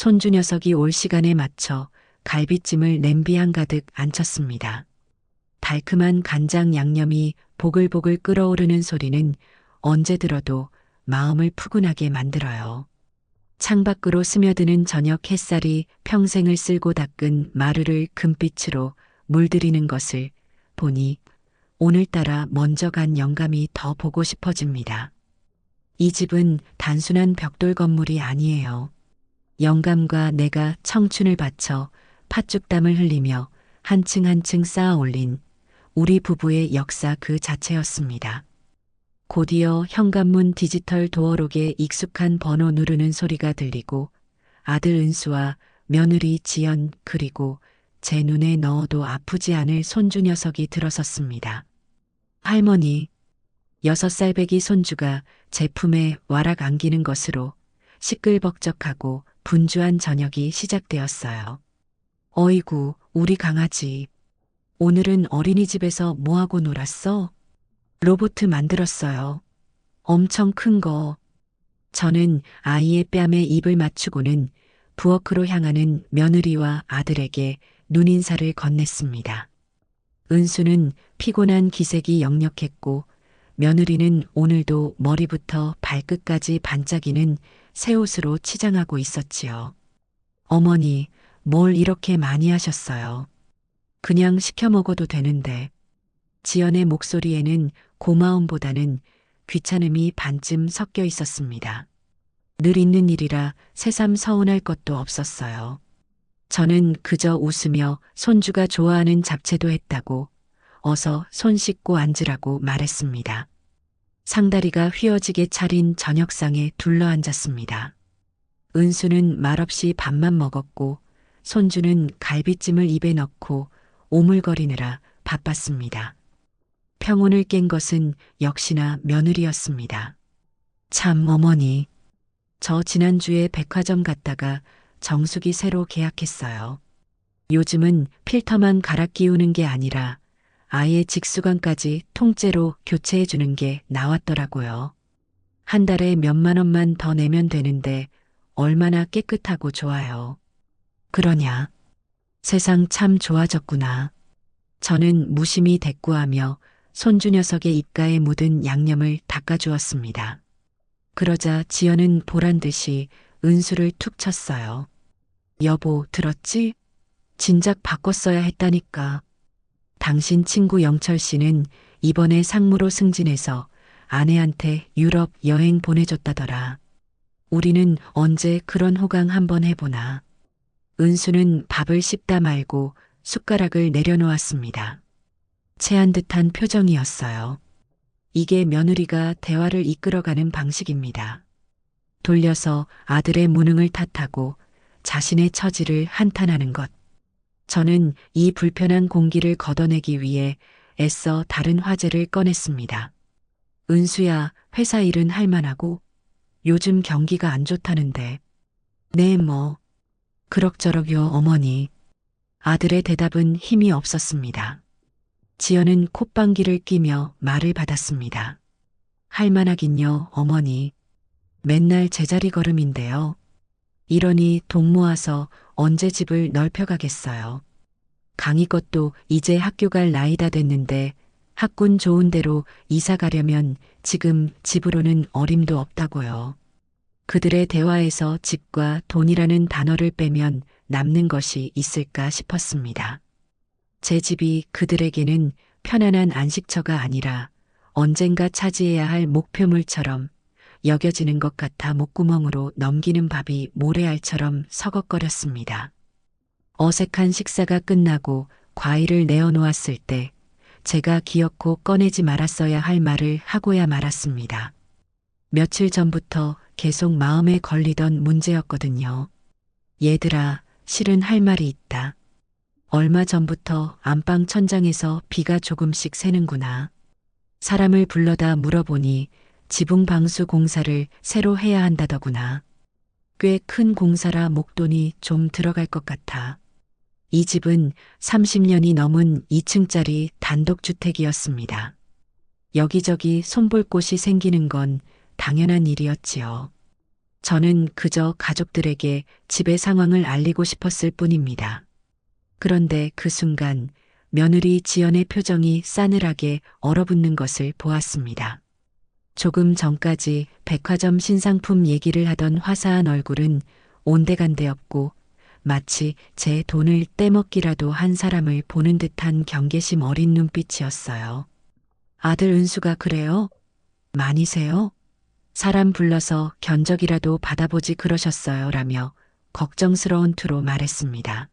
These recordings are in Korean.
손주 녀석이 올 시간에 맞춰 갈비찜을 냄비 한가득 안쳤습니다. 달큼한 간장 양념이 보글보글 끓어오르는 소리는 언제 들어도 마음을 푸근하게 만들어요. 창밖으로 스며드는 저녁 햇살이 평생을 쓸고 닦은 마루를 금빛으로 물들이는 것을 보니 오늘따라 먼저 간 영감이 더 보고 싶어집니다. 이 집은 단순한 벽돌 건물이 아니에요. 영감과 내가 청춘을 바쳐 팥죽담을 흘리며 한층 한층 쌓아 올린 우리 부부의 역사 그 자체였습니다. 곧이어 현관문 디지털 도어록에 익숙한 번호 누르는 소리가 들리고 아들 은수와 며느리 지연 그리고 제 눈에 넣어도 아프지 않을 손주 녀석이 들어섰습니다. 할머니, 6살 배기 손주가 제 품에 와락 안기는 것으로 시끌벅적하고 분주한 저녁이 시작되었어요. 어이구, 우리 강아지. 오늘은 어린이집에서 뭐하고 놀았어? 로봇 만들었어요. 엄청 큰 거. 저는 아이의 뺨에 입을 맞추고는 부엌으로 향하는 며느리와 아들에게 눈인사를 건넸습니다. 은수는 피곤한 기색이 역력했고 며느리는 오늘도 머리부터 발끝까지 반짝이는 새 옷으로 치장하고 있었지요. 어머니, 뭘 이렇게 많이 하셨어요? 그냥 시켜 먹어도 되는데. 지연의 목소리에는 고마움보다는 귀찮음이 반쯤 섞여 있었습니다. 늘 있는 일이라 새삼 서운할 것도 없었어요. 저는 그저 웃으며 손주가 좋아하는 잡채도 했다고 어서 손 씻고 앉으라고 말했습니다. 상다리가 휘어지게 차린 저녁상에 둘러앉았습니다. 은수는 말없이 밥만 먹었고 손주는 갈비찜을 입에 넣고 오물거리느라 바빴습니다. 평온을 깬 것은 역시나 며느리였습니다. 참 어머니, 저 지난주에 백화점 갔다가 정수기 새로 계약했어요. 요즘은 필터만 갈아 끼우는 게 아니라 아예 직수관까지 통째로 교체해 주는 게 나왔더라고요. 한 달에 몇만 원만 더 내면 되는데 얼마나 깨끗하고 좋아요. 그러냐? 세상 참 좋아졌구나. 저는 무심히 대꾸하며 손주 녀석의 입가에 묻은 양념을 닦아주었습니다. 그러자 지연은 보란 듯이 은수를 툭 쳤어요. 여보, 들었지? 진작 바꿨어야 했다니까. 당신 친구 영철 씨는 이번에 상무로 승진해서 아내한테 유럽 여행 보내줬다더라. 우리는 언제 그런 호강 한번 해보나. 은수는 밥을 씹다 말고 숟가락을 내려놓았습니다. 체한 듯한 표정이었어요. 이게 며느리가 대화를 이끌어가는 방식입니다. 돌려서 아들의 무능을 탓하고 자신의 처지를 한탄하는 것. 저는 이 불편한 공기를 걷어내기 위해 애써 다른 화제를 꺼냈습니다. 은수야, 회사 일은 할만하고? 요즘 경기가 안 좋다는데. 네, 뭐. 그럭저럭요, 어머니. 아들의 대답은 힘이 없었습니다. 지연은 콧방귀를 뀌며 말을 받았습니다. 할만하긴요, 어머니. 맨날 제자리 걸음인데요. 이러니 돈 모아서 언제 집을 넓혀가겠어요. 강희 것도 이제 학교 갈 나이다 됐는데 학군 좋은 데로 이사 가려면 지금 집으로는 어림도 없다고요. 그들의 대화에서 집과 돈이라는 단어를 빼면 남는 것이 있을까 싶었습니다. 제 집이 그들에게는 편안한 안식처가 아니라 언젠가 차지해야 할 목표물처럼 여겨지는 것 같아 목구멍으로 넘기는 밥이 모래알처럼 서걱거렸습니다. 어색한 식사가 끝나고 과일을 내어놓았을 때 제가 기어코 꺼내지 말았어야 할 말을 하고야 말았습니다. 며칠 전부터 계속 마음에 걸리던 문제였거든요. 얘들아, 실은 할 말이 있다. 얼마 전부터 안방 천장에서 비가 조금씩 새는구나. 사람을 불러다 물어보니 지붕 방수 공사를 새로 해야 한다더구나. 꽤 큰 공사라 목돈이 좀 들어갈 것 같아. 이 집은 30년이 넘은 2층짜리 단독주택이었습니다. 여기저기 손볼 곳이 생기는 건 당연한 일이었지요. 저는 그저 가족들에게 집의 상황을 알리고 싶었을 뿐입니다. 그런데 그 순간 며느리 지연의 표정이 싸늘하게 얼어붙는 것을 보았습니다. 조금 전까지 백화점 신상품 얘기를 하던 화사한 얼굴은 온데간데 없고 마치 제 돈을 떼먹기라도 한 사람을 보는 듯한 경계심 어린 눈빛이었어요. 아들 은수가 그래요? 많이세요? 사람 불러서 견적이라도 받아보지 그러셨어요 라며 걱정스러운 투로 말했습니다.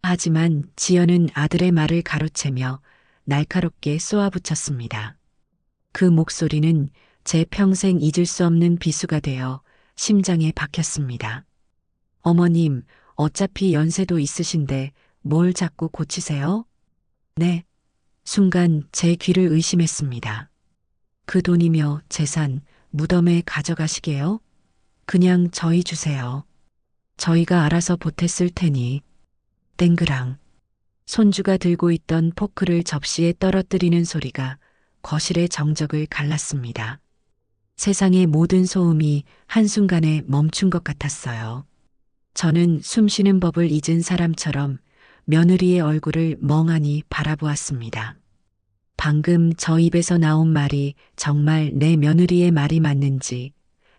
하지만 지연은 아들의 말을 가로채며 날카롭게 쏘아붙였습니다. 그 목소리는 제 평생 잊을 수 없는 비수가 되어 심장에 박혔습니다. 어머님, 어차피 연세도 있으신데 뭘 자꾸 고치세요? 네. 순간 제 귀를 의심했습니다. 그 돈이며 재산, 무덤에 가져가시게요? 그냥 저희 주세요. 저희가 알아서 보탰을 테니. 땡그랑. 손주가 들고 있던 포크를 접시에 떨어뜨리는 소리가 거실의 정적을 갈랐습니다. 세상의 모든 소음이 한순간에 멈춘 것 같았어요. 저는 숨쉬는 법을 잊은 사람처럼 며느리의 얼굴을 멍하니 바라보았습니다. 방금 저 입에서 나온 말이 정말 내 며느리의 말이 맞는지,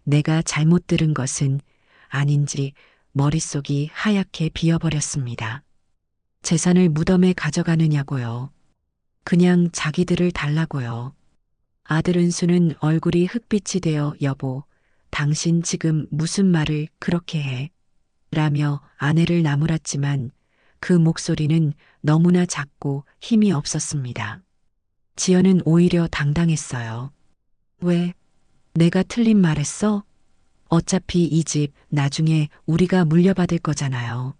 내가 잘못 들은 것은 아닌지 머릿속이 하얗게 비어버렸습니다. 재산을 무덤에 가져가느냐고요. 그냥 자기들을 달라고요. 아들 은수는 얼굴이 흑빛이 되어 여보, 당신 지금 무슨 말을 그렇게 해? 라며 아내를 나무랐지만 그 목소리는 너무나 작고 힘이 없었습니다. 지연은 오히려 당당했어요. 왜? 내가 틀린 말했어? 어차피 이 집 나중에 우리가 물려받을 거잖아요.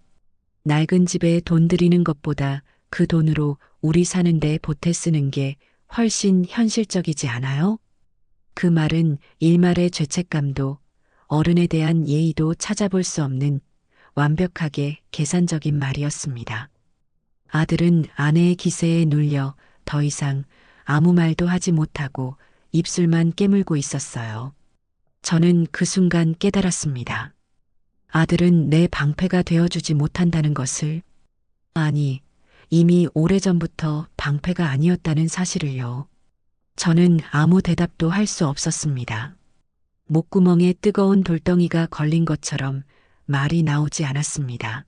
낡은 집에 돈 들이는 것보다 그 돈으로 우리 사는데 보태 쓰는 게 훨씬 현실적이지 않아요? 그 말은 일말의 죄책감도 어른에 대한 예의도 찾아볼 수 없는 완벽하게 계산적인 말이었습니다. 아들은 아내의 기세에 눌려 더 이상 아무 말도 하지 못하고 입술만 깨물고 있었어요. 저는 그 순간 깨달았습니다. 아들은 내 방패가 되어주지 못한다는 것을, 아니, 이미 오래전부터 방패가 아니었다는 사실을요. 저는 아무 대답도 할 수 없었습니다. 목구멍에 뜨거운 돌덩이가 걸린 것처럼 말이 나오지 않았습니다.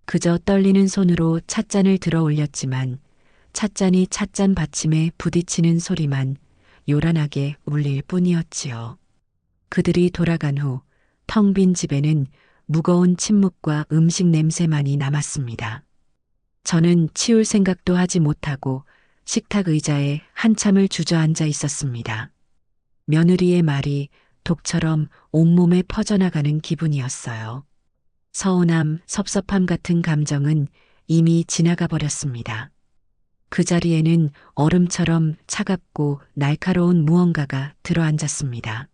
그저 떨리는 손으로 찻잔을 들어 올렸지만 찻잔이 찻잔 받침에 부딪히는 소리만 요란하게 울릴 뿐이었지요. 그들이 돌아간 후 텅 빈 집에는 무거운 침묵과 음식 냄새만이 남았습니다. 저는 치울 생각도 하지 못하고 식탁 의자에 한참을 주저앉아 있었습니다. 며느리의 말이 독처럼 온몸에 퍼져나가는 기분이었어요. 서운함, 섭섭함 같은 감정은 이미 지나가 버렸습니다. 그 자리에는 얼음처럼 차갑고 날카로운 무언가가 들어앉았습니다.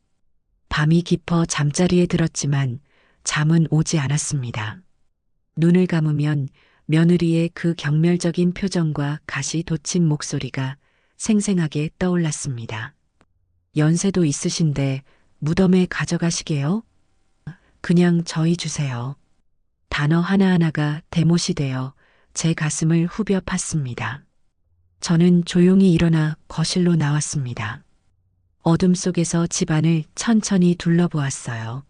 밤이 깊어 잠자리에 들었지만 잠은 오지 않았습니다. 눈을 감으면 며느리의 그 경멸적인 표정과 가시 돋친 목소리가 생생하게 떠올랐습니다. 연세도 있으신데 무덤에 가져가시게요? 그냥 저희 주세요. 단어 하나하나가 대못이 되어 제 가슴을 후벼 팠습니다. 저는 조용히 일어나 거실로 나왔습니다. 어둠 속에서 집안을 천천히 둘러보았어요.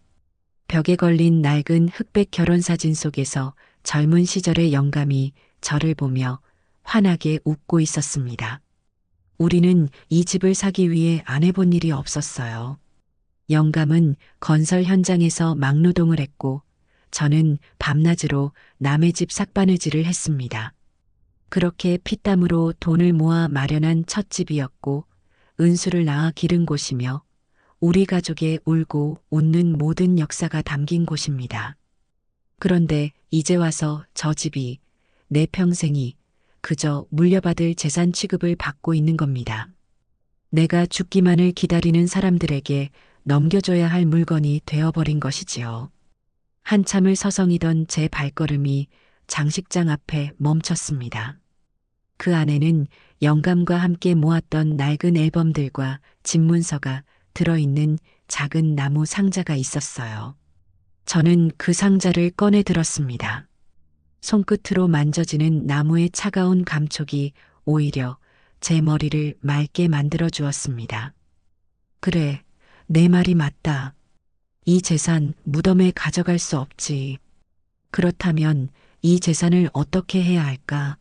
벽에 걸린 낡은 흑백 결혼사진 속에서 젊은 시절의 영감이 저를 보며 환하게 웃고 있었습니다. 우리는 이 집을 사기 위해 안 해본 일이 없었어요. 영감은 건설 현장에서 막노동을 했고 저는 밤낮으로 남의 집 삭바느질을 했습니다. 그렇게 피땀으로 돈을 모아 마련한 첫 집이었고 은수를 낳아 기른 곳이며 우리 가족의 울고 웃는 모든 역사가 담긴 곳입니다. 그런데 이제 와서 저 집이, 내 평생이 그저 물려받을 재산 취급을 받고 있는 겁니다. 내가 죽기만을 기다리는 사람들에게 넘겨줘야 할 물건이 되어버린 것이지요. 한참을 서성이던 제 발걸음이 장식장 앞에 멈췄습니다. 그 안에는 영감과 함께 모았던 낡은 앨범들과 집문서가 들어있는 작은 나무 상자가 있었어요. 저는 그 상자를 꺼내 들었습니다. 손끝으로 만져지는 나무의 차가운 감촉이 오히려 제 머리를 맑게 만들어 주었습니다. 그래, 내 말이 맞다. 이 재산 무덤에 가져갈 수 없지. 그렇다면 이 재산을 어떻게 해야 할까?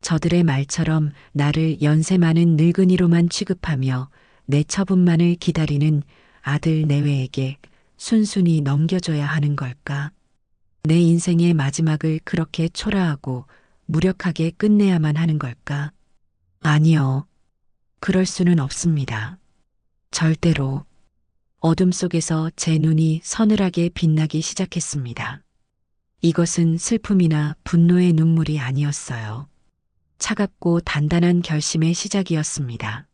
저들의 말처럼 나를 연세 많은 늙은이로만 취급하며 내 처분만을 기다리는 아들 내외에게 순순히 넘겨줘야 하는 걸까? 내 인생의 마지막을 그렇게 초라하고 무력하게 끝내야만 하는 걸까? 아니요. 그럴 수는 없습니다. 절대로. 어둠 속에서 제 눈이 서늘하게 빛나기 시작했습니다. 이것은 슬픔이나 분노의 눈물이 아니었어요. 차갑고 단단한 결심의 시작이었습니다.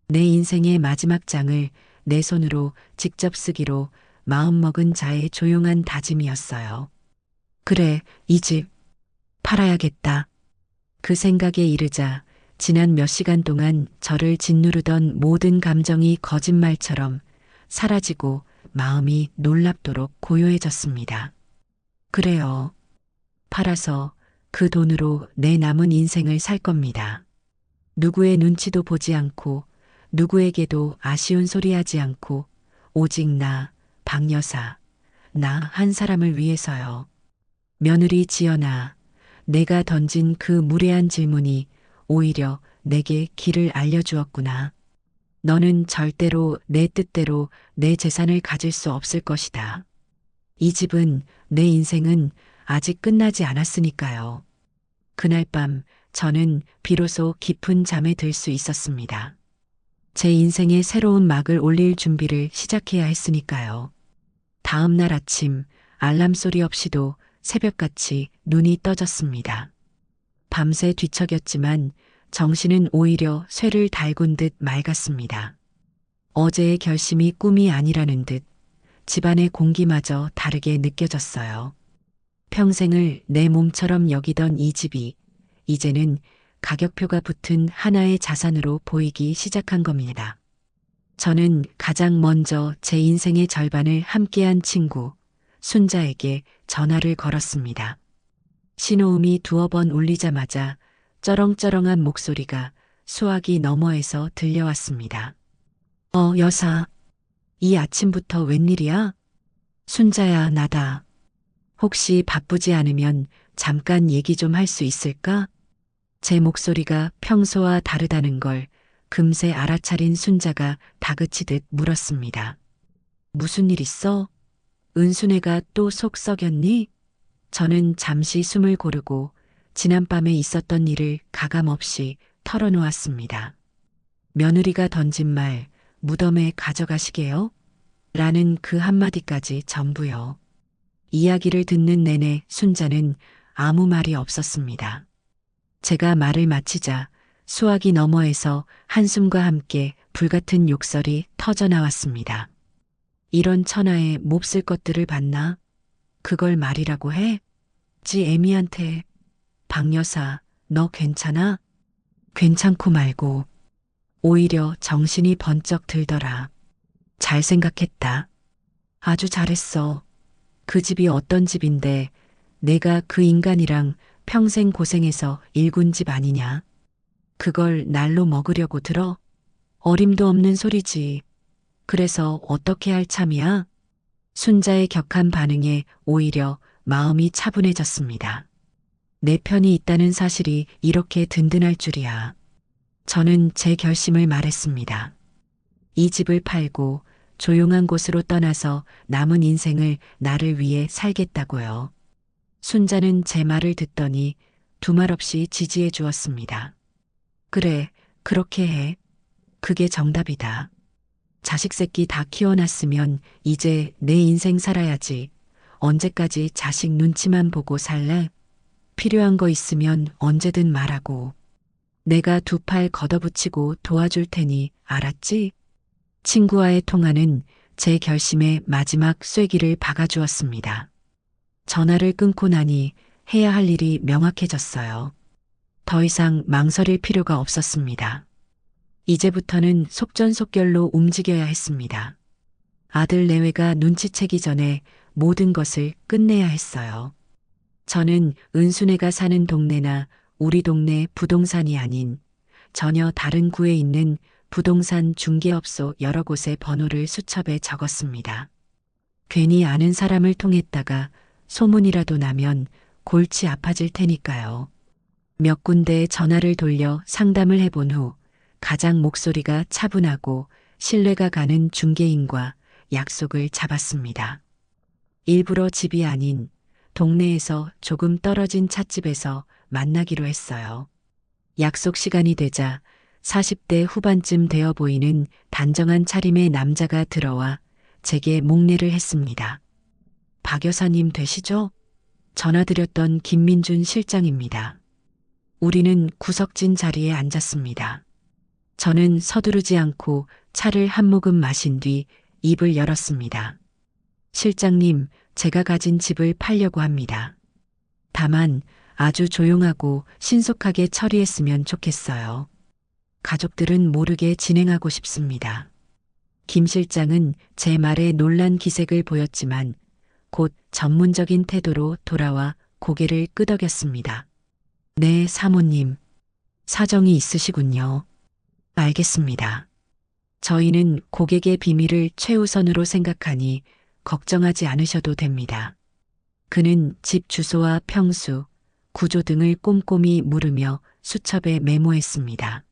내 인생의 마지막 장을 내 손으로 직접 쓰기로 마음먹은 자의 조용한 다짐이었어요. 그래, 이 집 팔아야겠다. 그 생각에 이르자 지난 몇 시간 동안 저를 짓누르던 모든 감정이 거짓말처럼 사라지고 마음이 놀랍도록 고요해졌습니다. 그래요. 팔아서 그 돈으로 내 남은 인생을 살 겁니다. 누구의 눈치도 보지 않고 누구에게도 아쉬운 소리 하지 않고 오직 나, 박 여사, 나 한 사람을 위해서요. 며느리 지연아, 내가 던진 그 무례한 질문이 오히려 내게 길을 알려주었구나. 너는 절대로 내 뜻대로 내 재산을 가질 수 없을 것이다. 이 집은, 내 인생은 아직 끝나지 않았으니까요. 그날 밤 저는 비로소 깊은 잠에 들 수 있었습니다. 제 인생의 새로운 막을 올릴 준비를 시작해야 했으니까요. 다음 날 아침 알람 소리 없이도 새벽같이 눈이 떠졌습니다. 밤새 뒤척였지만 정신은 오히려 쇠를 달군 듯 맑았습니다. 어제의 결심이 꿈이 아니라는 듯 집안의 공기마저 다르게 느껴졌어요. 평생을 내 몸처럼 여기던 이 집이 이제는 가격표가 붙은 하나의 자산으로 보이기 시작한 겁니다. 저는 가장 먼저 제 인생의 절반을 함께한 친구, 순자에게 전화를 걸었습니다. 신호음이 두어 번 울리자마자 쩌렁쩌렁한 목소리가 수화기 너머에서 들려왔습니다. 여사. 이 아침부터 웬일이야? 순자야, 나다. 혹시 바쁘지 않으면 잠깐 얘기 좀 할 수 있을까? 제 목소리가 평소와 다르다는 걸 금세 알아차린 순자가 다그치듯 물었습니다. 무슨 일 있어? 은순애가 또 속 썩였니? 저는 잠시 숨을 고르고 지난밤에 있었던 일을 가감없이 털어놓았습니다. 며느리가 던진 말, 무덤에 가져가시게요? 라는 그 한마디까지 전부요. 이야기를 듣는 내내 순자는 아무 말이 없었습니다. 제가 말을 마치자 수화기 너머에서 한숨과 함께 불같은 욕설이 터져나왔습니다. 이런 천하에 몹쓸 것들을 봤나? 그걸 말이라고 해? 지 애미한테. 박 여사, 너 괜찮아? 괜찮고 말고. 오히려 정신이 번쩍 들더라. 잘 생각했다. 아주 잘했어. 그 집이 어떤 집인데 내가 그 인간이랑 평생 고생해서 일군 집 아니냐. 그걸 날로 먹으려고 들어? 어림도 없는 소리지. 그래서 어떻게 할 참이야? 순자의 격한 반응에 오히려 마음이 차분해졌습니다. 내 편이 있다는 사실이 이렇게 든든할 줄이야. 저는 제 결심을 말했습니다. 이 집을 팔고 조용한 곳으로 떠나서 남은 인생을 나를 위해 살겠다고요. 순자는 제 말을 듣더니 두말 없이 지지해 주었습니다. 그래, 그렇게 해. 그게 정답이다. 자식 새끼 다 키워놨으면 이제 내 인생 살아야지. 언제까지 자식 눈치만 보고 살래? 필요한 거 있으면 언제든 말하고. 내가 두 팔 걷어붙이고 도와줄 테니 알았지? 친구와의 통화는 제 결심의 마지막 쐐기를 박아주었습니다. 전화를 끊고 나니 해야 할 일이 명확해졌어요. 더 이상 망설일 필요가 없었습니다. 이제부터는 속전속결로 움직여야 했습니다. 아들 내외가 눈치채기 전에 모든 것을 끝내야 했어요. 저는 은순애가 사는 동네나 우리 동네 부동산이 아닌 전혀 다른 구에 있는 부동산 중개업소 여러 곳의 번호를 수첩에 적었습니다. 괜히 아는 사람을 통했다가 소문이라도 나면 골치 아파질 테니까요. 몇 군데 전화를 돌려 상담을 해본 후 가장 목소리가 차분하고 신뢰가 가는 중개인과 약속을 잡았습니다. 일부러 집이 아닌 동네에서 조금 떨어진 찻집에서 만나기로 했어요. 약속 시간이 되자 40대 후반쯤 되어 보이는 단정한 차림의 남자가 들어와 제게 목례를 했습니다. 박 여사님 되시죠? 전화드렸던 김민준 실장입니다. 우리는 구석진 자리에 앉았습니다. 저는 서두르지 않고 차를 한 모금 마신 뒤 입을 열었습니다. 실장님, 제가 가진 집을 팔려고 합니다. 다만 아주 조용하고 신속하게 처리했으면 좋겠어요. 가족들은 모르게 진행하고 싶습니다. 김 실장은 제 말에 놀란 기색을 보였지만 곧 전문적인 태도로 돌아와 고개를 끄덕였습니다. 네, 사모님. 사정이 있으시군요. 알겠습니다. 저희는 고객의 비밀을 최우선으로 생각하니 걱정하지 않으셔도 됩니다. 그는 집 주소와 평수, 구조 등을 꼼꼼히 물으며 수첩에 메모했습니다.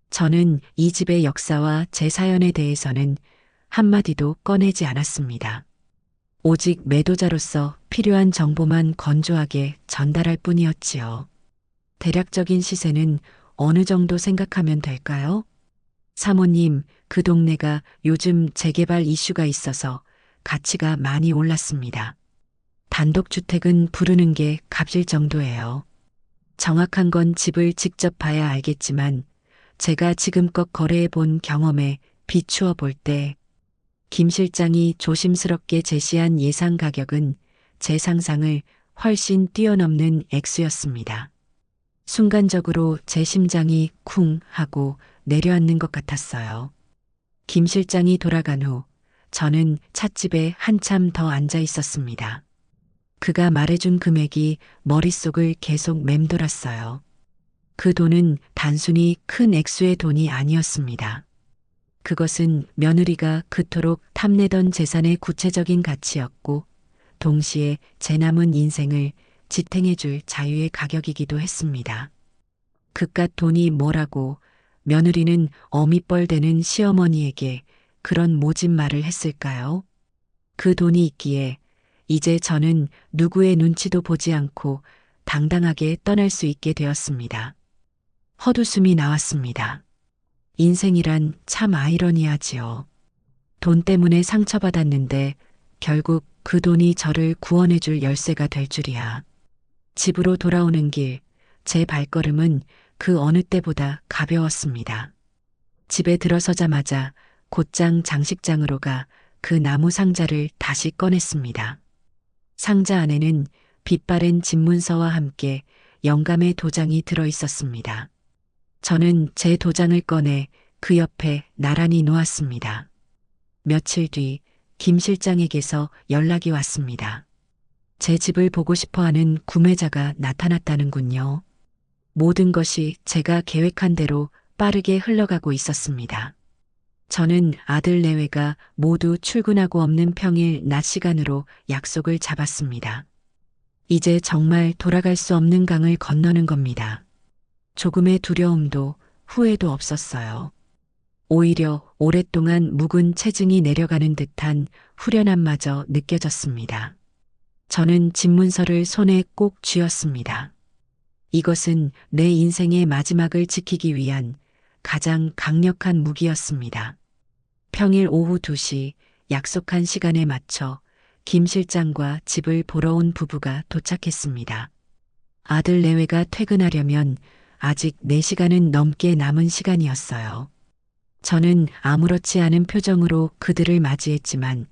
저는 이 집의 역사와 제 사연에 대해서는 한마디도 꺼내지 않았습니다. 오직 매도자로서 필요한 정보만 건조하게 전달할 뿐이었지요. 대략적인 시세는 어느 정도 생각하면 될까요? 사모님, 그 동네가 요즘 재개발 이슈가 있어서 가치가 많이 올랐습니다. 단독주택은 부르는 게 값일 정도예요. 정확한 건 집을 직접 봐야 알겠지만 제가 지금껏 거래해 본 경험에 비추어 볼 때 김 실장이 조심스럽게 제시한 예상 가격은 제 상상을 훨씬 뛰어넘는 액수였습니다. 순간적으로 제 심장이 쿵 하고 내려앉는 것 같았어요. 김 실장이 돌아간 후 저는 찻집에 한참 더 앉아 있었습니다. 그가 말해준 금액이 머릿속을 계속 맴돌았어요. 그 돈은 단순히 큰 액수의 돈이 아니었습니다. 그것은 며느리가 그토록 탐내던 재산의 구체적인 가치였고 동시에 제 남은 인생을 지탱해줄 자유의 가격이기도 했습니다. 그깟 돈이 뭐라고 며느리는 어미뻘되는 시어머니에게 그런 모진 말을 했을까요? 그 돈이 있기에 이제 저는 누구의 눈치도 보지 않고 당당하게 떠날 수 있게 되었습니다. 헛웃음이 나왔습니다. 인생이란 참 아이러니하지요. 돈 때문에 상처받았는데 결국 그 돈이 저를 구원해줄 열쇠가 될 줄이야. 집으로 돌아오는 길, 제 발걸음은 그 어느 때보다 가벼웠습니다. 집에 들어서자마자 곧장 장식장으로 가 그 나무 상자를 다시 꺼냈습니다. 상자 안에는 빛바랜 집문서와 함께 영감의 도장이 들어 있었습니다. 저는 제 도장을 꺼내 그 옆에 나란히 놓았습니다. 며칠 뒤 김 실장에게서 연락이 왔습니다. 제 집을 보고 싶어 하는 구매자가 나타났다는군요. 모든 것이 제가 계획한 대로 빠르게 흘러가고 있었습니다. 저는 아들 내외가 모두 출근하고 없는 평일 낮 시간으로 약속을 잡았습니다. 이제 정말 돌아갈 수 없는 강을 건너는 겁니다. 조금의 두려움도 후회도 없었어요. 오히려 오랫동안 묵은 체증이 내려가는 듯한 후련함마저 느껴졌습니다. 저는 집문서를 손에 꼭 쥐었습니다. 이것은 내 인생의 마지막을 지키기 위한 가장 강력한 무기였습니다. 평일 오후 2시 약속한 시간에 맞춰 김 실장과 집을 보러 온 부부가 도착했습니다. 아들 내외가 퇴근하려면 아직 4시간은 넘게 남은 시간이었어요. 저는 아무렇지 않은 표정으로 그들을 맞이했지만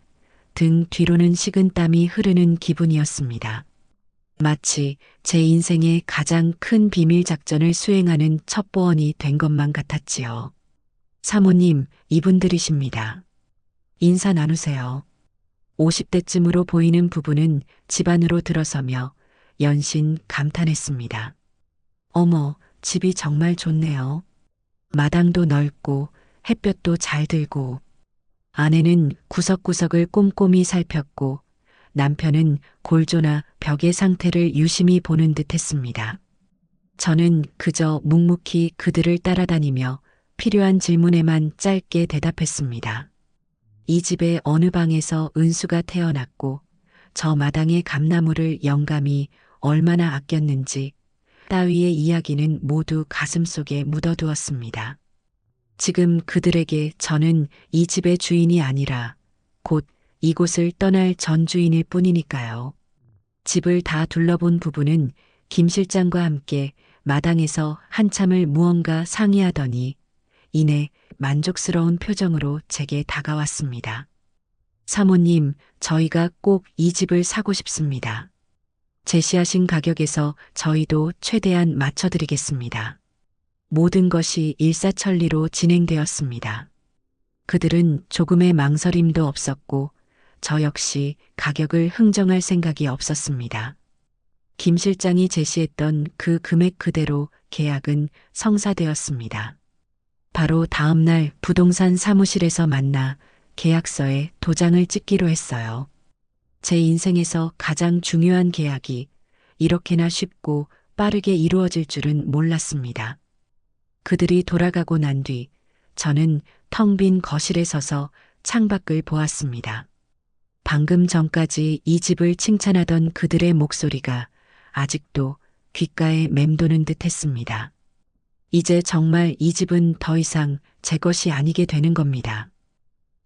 등 뒤로는 식은 땀이 흐르는 기분이었습니다. 마치 제 인생의 가장 큰 비밀 작전을 수행하는 첩보원이 된 것만 같았지요. 사모님, 이분들이십니다. 인사 나누세요. 50대쯤으로 보이는 부부는 집 안으로 들어서며 연신 감탄했습니다. 어머, 집이 정말 좋네요. 마당도 넓고 햇볕도 잘 들고. 아내는 구석구석을 꼼꼼히 살폈고 남편은 골조나 벽의 상태를 유심히 보는 듯 했습니다. 저는 그저 묵묵히 그들을 따라다니며 필요한 질문에만 짧게 대답했습니다. 이 집의 어느 방에서 은수가 태어났고 저 마당의 감나무를 영감이 얼마나 아꼈는지 따위의 이야기는 모두 가슴속에 묻어두었습니다. 지금 그들에게 저는 이 집의 주인이 아니라 곧 이곳을 떠날 전 주인일 뿐이니까요. 집을 다 둘러본 부부는 김 실장과 함께 마당에서 한참을 무언가 상의하더니 이내 만족스러운 표정으로 제게 다가왔습니다. 사모님, 저희가 꼭 이 집을 사고 싶습니다. 제시하신 가격에서 저희도 최대한 맞춰드리겠습니다. 모든 것이 일사천리로 진행되었습니다. 그들은 조금의 망설임도 없었고 저 역시 가격을 흥정할 생각이 없었습니다. 김 실장이 제시했던 그 금액 그대로 계약은 성사되었습니다. 바로 다음 날 부동산 사무실에서 만나 계약서에 도장을 찍기로 했어요. 제 인생에서 가장 중요한 계약이 이렇게나 쉽고 빠르게 이루어질 줄은 몰랐습니다. 그들이 돌아가고 난 뒤 저는 텅 빈 거실에 서서 창밖을 보았습니다. 방금 전까지 이 집을 칭찬하던 그들의 목소리가 아직도 귓가에 맴도는 듯 했습니다. 이제 정말 이 집은 더 이상 제 것이 아니게 되는 겁니다.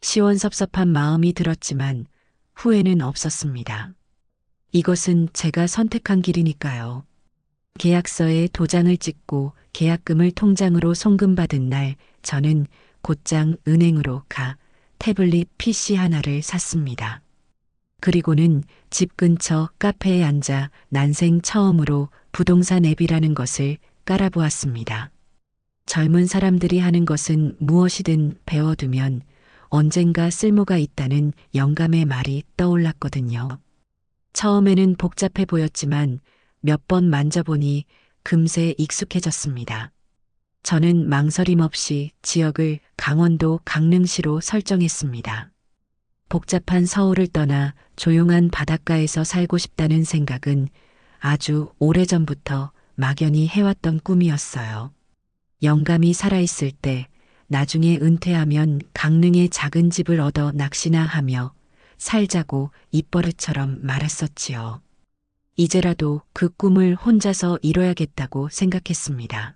시원섭섭한 마음이 들었지만 후회는 없었습니다. 이것은 제가 선택한 길이니까요. 계약서에 도장을 찍고 계약금을 통장으로 송금받은 날 저는 곧장 은행으로 가 태블릿 PC 하나를 샀습니다. 그리고는 집 근처 카페에 앉아 난생 처음으로 부동산 앱이라는 것을 깔아보았습니다. 젊은 사람들이 하는 것은 무엇이든 배워두면 언젠가 쓸모가 있다는 영감의 말이 떠올랐거든요. 처음에는 복잡해 보였지만 몇 번 만져보니 금세 익숙해졌습니다. 저는 망설임 없이 지역을 강원도 강릉시로 설정했습니다. 복잡한 서울을 떠나 조용한 바닷가에서 살고 싶다는 생각은 아주 오래전부터 막연히 해왔던 꿈이었어요. 영감이 살아있을 때 나중에 은퇴하면 강릉에 작은 집을 얻어 낚시나 하며 살자고 입버릇처럼 말했었지요. 이제라도 그 꿈을 혼자서 이뤄야겠다고 생각했습니다.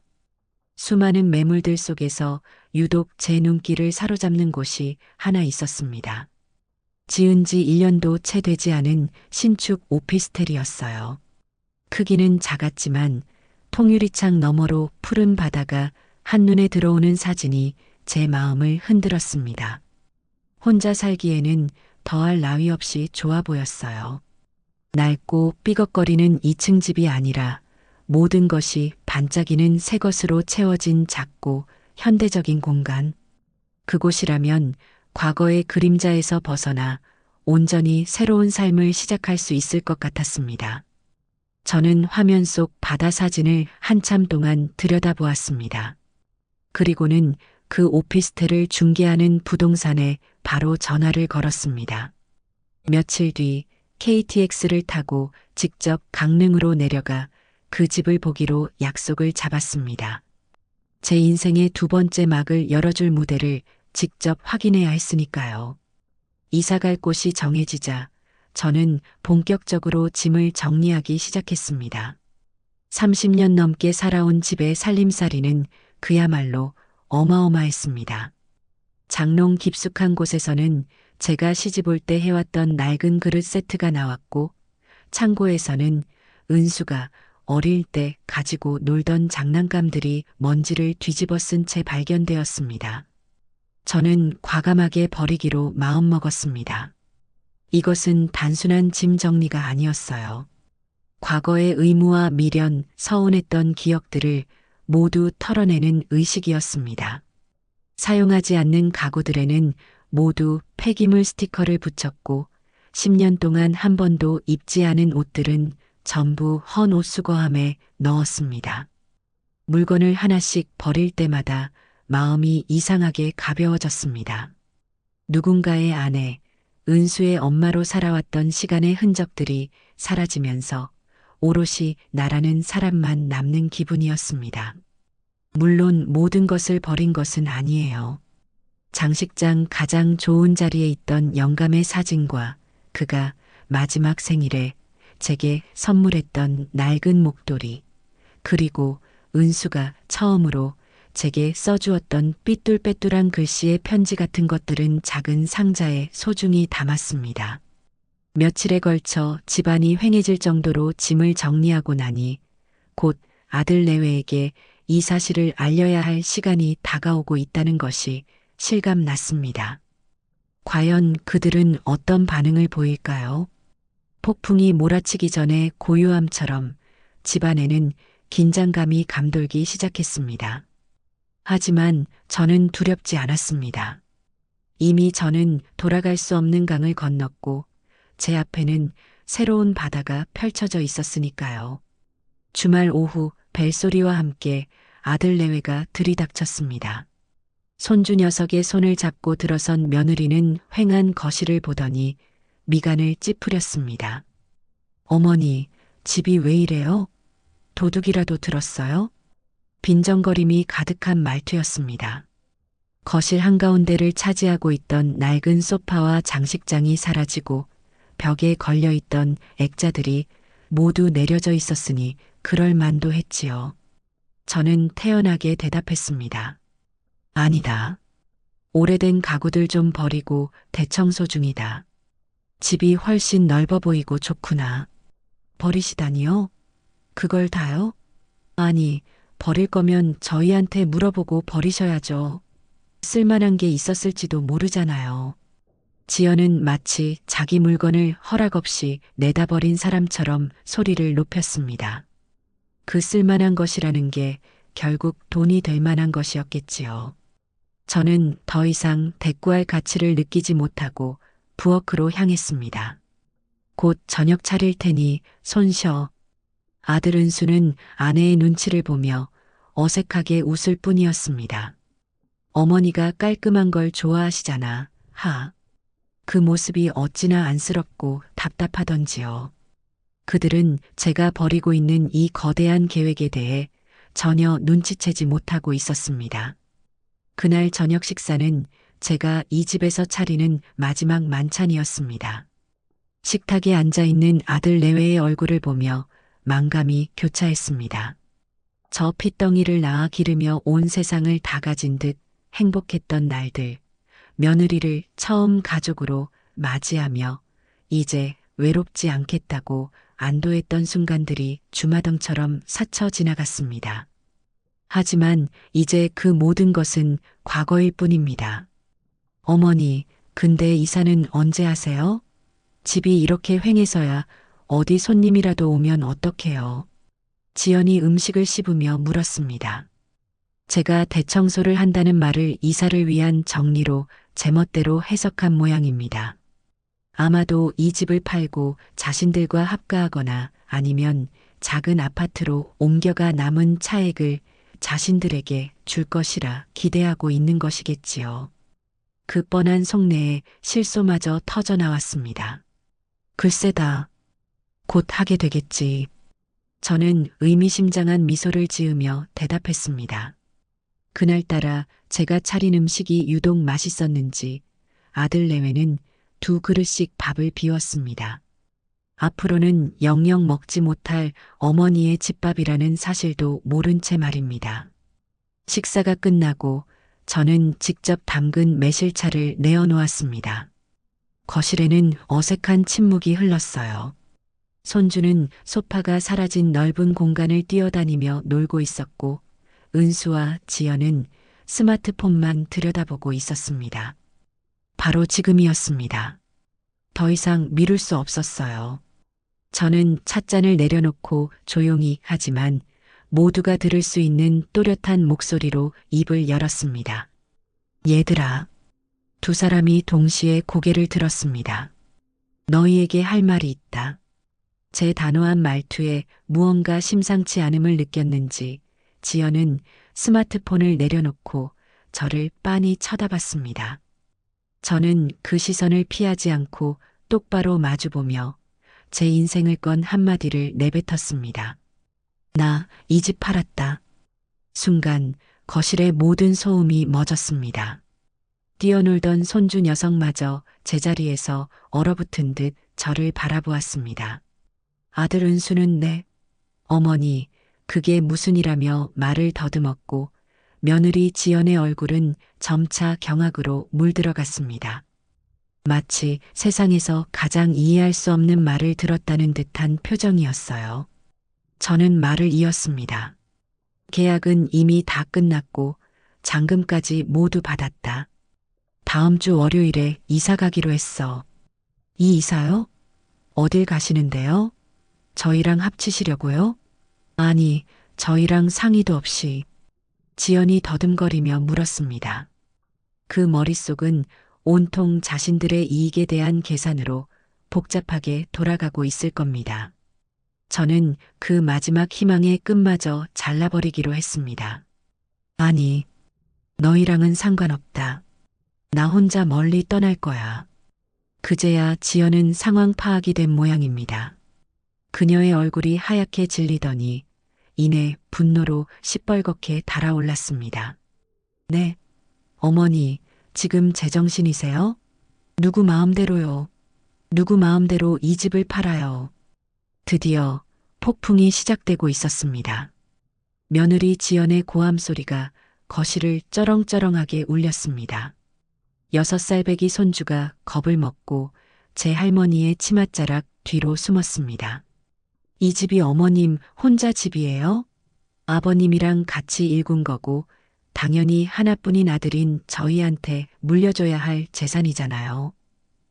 수많은 매물들 속에서 유독 제 눈길을 사로잡는 곳이 하나 있었습니다. 지은 지 1년도 채 되지 않은 신축 오피스텔이었어요. 크기는 작았지만 통유리창 너머로 푸른 바다가 한눈에 들어오는 사진이 제 마음을 흔들었습니다. 혼자 살기에는 더할 나위 없이 좋아 보였어요. 낡고 삐걱거리는 2층 집이 아니라 모든 것이 반짝이는 새 것으로 채워진 작고 현대적인 공간. 그곳이라면 과거의 그림자에서 벗어나 온전히 새로운 삶을 시작할 수 있을 것 같았습니다. 저는 화면 속 바다 사진을 한참 동안 들여다보았습니다. 그리고는 그 오피스텔을 중개하는 부동산에 바로 전화를 걸었습니다. 며칠 뒤 KTX를 타고 직접 강릉으로 내려가 그 집을 보기로 약속을 잡았습니다. 제 인생의 두 번째 막을 열어줄 무대를 직접 확인해야 했으니까요. 이사갈 곳이 정해지자 저는 본격적으로 짐을 정리하기 시작했습니다. 30년 넘게 살아온 집의 살림살이는 그야말로 어마어마했습니다. 장롱 깊숙한 곳에서는 제가 시집 올 때 해왔던 낡은 그릇 세트가 나왔고 창고에서는 은수가 어릴 때 가지고 놀던 장난감들이 먼지를 뒤집어 쓴 채 발견되었습니다. 저는 과감하게 버리기로 마음먹었습니다. 이것은 단순한 짐 정리가 아니었어요. 과거의 의무와 미련, 서운했던 기억들을 모두 털어내는 의식이었습니다. 사용하지 않는 가구들에는 모두 폐기물 스티커를 붙였고 10년 동안 한 번도 입지 않은 옷들은 전부 헌 옷수거함에 넣었습니다. 물건을 하나씩 버릴 때마다 마음이 이상하게 가벼워졌습니다. 누군가의 아내, 은수의 엄마로 살아왔던 시간의 흔적들이 사라지면서 오롯이 나라는 사람만 남는 기분이었습니다. 물론 모든 것을 버린 것은 아니에요. 장식장 가장 좋은 자리에 있던 영감의 사진과 그가 마지막 생일에 제게 선물했던 낡은 목도리, 그리고 은수가 처음으로 제게 써주었던 삐뚤빼뚤한 글씨의 편지 같은 것들은 작은 상자에 소중히 담았습니다. 며칠에 걸쳐 집안이 횡해질 정도로 짐을 정리하고 나니 곧 아들 내외에게 이 사실을 알려야 할 시간이 다가오고 있다는 것이 실감났습니다. 과연 그들은 어떤 반응을 보일까요? 폭풍이 몰아치기 전에 고요함처럼 집안에는 긴장감이 감돌기 시작했습니다. 하지만 저는 두렵지 않았습니다. 이미 저는 돌아갈 수 없는 강을 건넜고 제 앞에는 새로운 바다가 펼쳐져 있었으니까요. 주말 오후 벨소리와 함께 아들 내외가 들이닥쳤습니다. 손주 녀석의 손을 잡고 들어선 며느리는 휑한 거실을 보더니 미간을 찌푸렸습니다. 어머니, 집이 왜 이래요? 도둑이라도 들었어요? 빈정거림이 가득한 말투였습니다. 거실 한가운데를 차지하고 있던 낡은 소파와 장식장이 사라지고 벽에 걸려있던 액자들이 모두 내려져 있었으니 그럴 만도 했지요. 저는 태연하게 대답했습니다. 아니다. 오래된 가구들 좀 버리고 대청소 중이다. 집이 훨씬 넓어 보이고 좋구나. 버리시다니요? 그걸 다요? 아니, 버릴 거면 저희한테 물어보고 버리셔야죠. 쓸만한 게 있었을지도 모르잖아요. 지연은 마치 자기 물건을 허락 없이 내다버린 사람처럼 소리를 높였습니다. 그 쓸만한 것이라는 게 결국 돈이 될 만한 것이었겠지요. 저는 더 이상 대꾸할 가치를 느끼지 못하고 부엌으로 향했습니다. 곧 저녁 차릴 테니 손 쉬어. 아들 은수는 아내의 눈치를 보며 어색하게 웃을 뿐이었습니다. 어머니가 깔끔한 걸 좋아하시잖아, 하. 그 모습이 어찌나 안쓰럽고 답답하던지요. 그들은 제가 벌이고 있는 이 거대한 계획에 대해 전혀 눈치채지 못하고 있었습니다. 그날 저녁 식사는 제가 이 집에서 차리는 마지막 만찬이었습니다. 식탁에 앉아있는 아들 내외의 얼굴을 보며 만감이 교차했습니다. 저 핏덩이를 낳아 기르며 온 세상을 다 가진 듯 행복했던 날들, 며느리를 처음 가족으로 맞이하며 이제 외롭지 않겠다고 안도했던 순간들이 주마등처럼 스쳐 지나갔습니다. 하지만 이제 그 모든 것은 과거일 뿐입니다. 어머니, 근데 이사는 언제 하세요? 집이 이렇게 휑해서야 어디 손님이라도 오면 어떡해요? 지연이 음식을 씹으며 물었습니다. 제가 대청소를 한다는 말을 이사를 위한 정리로 제멋대로 해석한 모양입니다. 아마도 이 집을 팔고 자신들과 합가하거나 아니면 작은 아파트로 옮겨가 남은 차액을 자신들에게 줄 것이라 기대하고 있는 것이겠지요. 그 뻔한 속내에 실소마저 터져나왔습니다. 글쎄다. 곧 하게 되겠지. 저는 의미심장한 미소를 지으며 대답했습니다. 그날따라 제가 차린 음식이 유독 맛있었는지 아들 내외는 2그릇씩 밥을 비웠습니다. 앞으로는 영영 먹지 못할 어머니의 집밥이라는 사실도 모른 채 말입니다. 식사가 끝나고 저는 직접 담근 매실차를 내어놓았습니다. 거실에는 어색한 침묵이 흘렀어요. 손주는 소파가 사라진 넓은 공간을 뛰어다니며 놀고 있었고 은수와 지연은 스마트폰만 들여다보고 있었습니다. 바로 지금이었습니다. 더 이상 미룰 수 없었어요. 저는 찻잔을 내려놓고 조용히 하지만 모두가 들을 수 있는 또렷한 목소리로 입을 열었습니다. 얘들아, 두 사람이 동시에 고개를 들었습니다. 너희에게 할 말이 있다. 제 단호한 말투에 무언가 심상치 않음을 느꼈는지 지연은 스마트폰을 내려놓고 저를 빤히 쳐다봤습니다. 저는 그 시선을 피하지 않고 똑바로 마주보며 제 인생을 건 한마디를 내뱉었습니다. 나 이 집 팔았다. 순간 거실의 모든 소음이 멎었습니다. 뛰어놀던 손주 녀석마저 제자리에서 얼어붙은 듯 저를 바라보았습니다. 아들 은수는 네. 어머니, 그게 무슨 이라며 말을 더듬었고 며느리 지연의 얼굴은 점차 경악으로 물들어갔습니다. 마치 세상에서 가장 이해할 수 없는 말을 들었다는 듯한 표정이었어요. 저는 말을 이었습니다. 계약은 이미 다 끝났고 잔금까지 모두 받았다. 다음 주 월요일에 이사 가기로 했어. 이 이사요? 어딜 가시는데요? 저희랑 합치시려고요? 아니, 저희랑 상의도 없이. 지연이 더듬거리며 물었습니다. 그 머릿속은 온통 자신들의 이익에 대한 계산으로 복잡하게 돌아가고 있을 겁니다. 저는 그 마지막 희망의 끝마저 잘라버리기로 했습니다. 아니, 너희랑은 상관없다. 나 혼자 멀리 떠날 거야. 그제야 지연은 상황 파악이 된 모양입니다. 그녀의 얼굴이 하얗게 질리더니 이내 분노로 시뻘겋게 달아올랐습니다. 네, 어머니, 지금 제정신이세요? 누구 마음대로요. 누구 마음대로 이 집을 팔아요. 드디어 폭풍이 시작되고 있었습니다. 며느리 지연의 고함 소리가 거실을 쩌렁쩌렁하게 울렸습니다. 6살 배기 손주가 겁을 먹고 제 할머니의 치맛자락 뒤로 숨었습니다. 이 집이 어머님 혼자 집이에요? 아버님이랑 같이 일군 거고 당연히 하나뿐인 아들인 저희한테 물려줘야 할 재산이잖아요.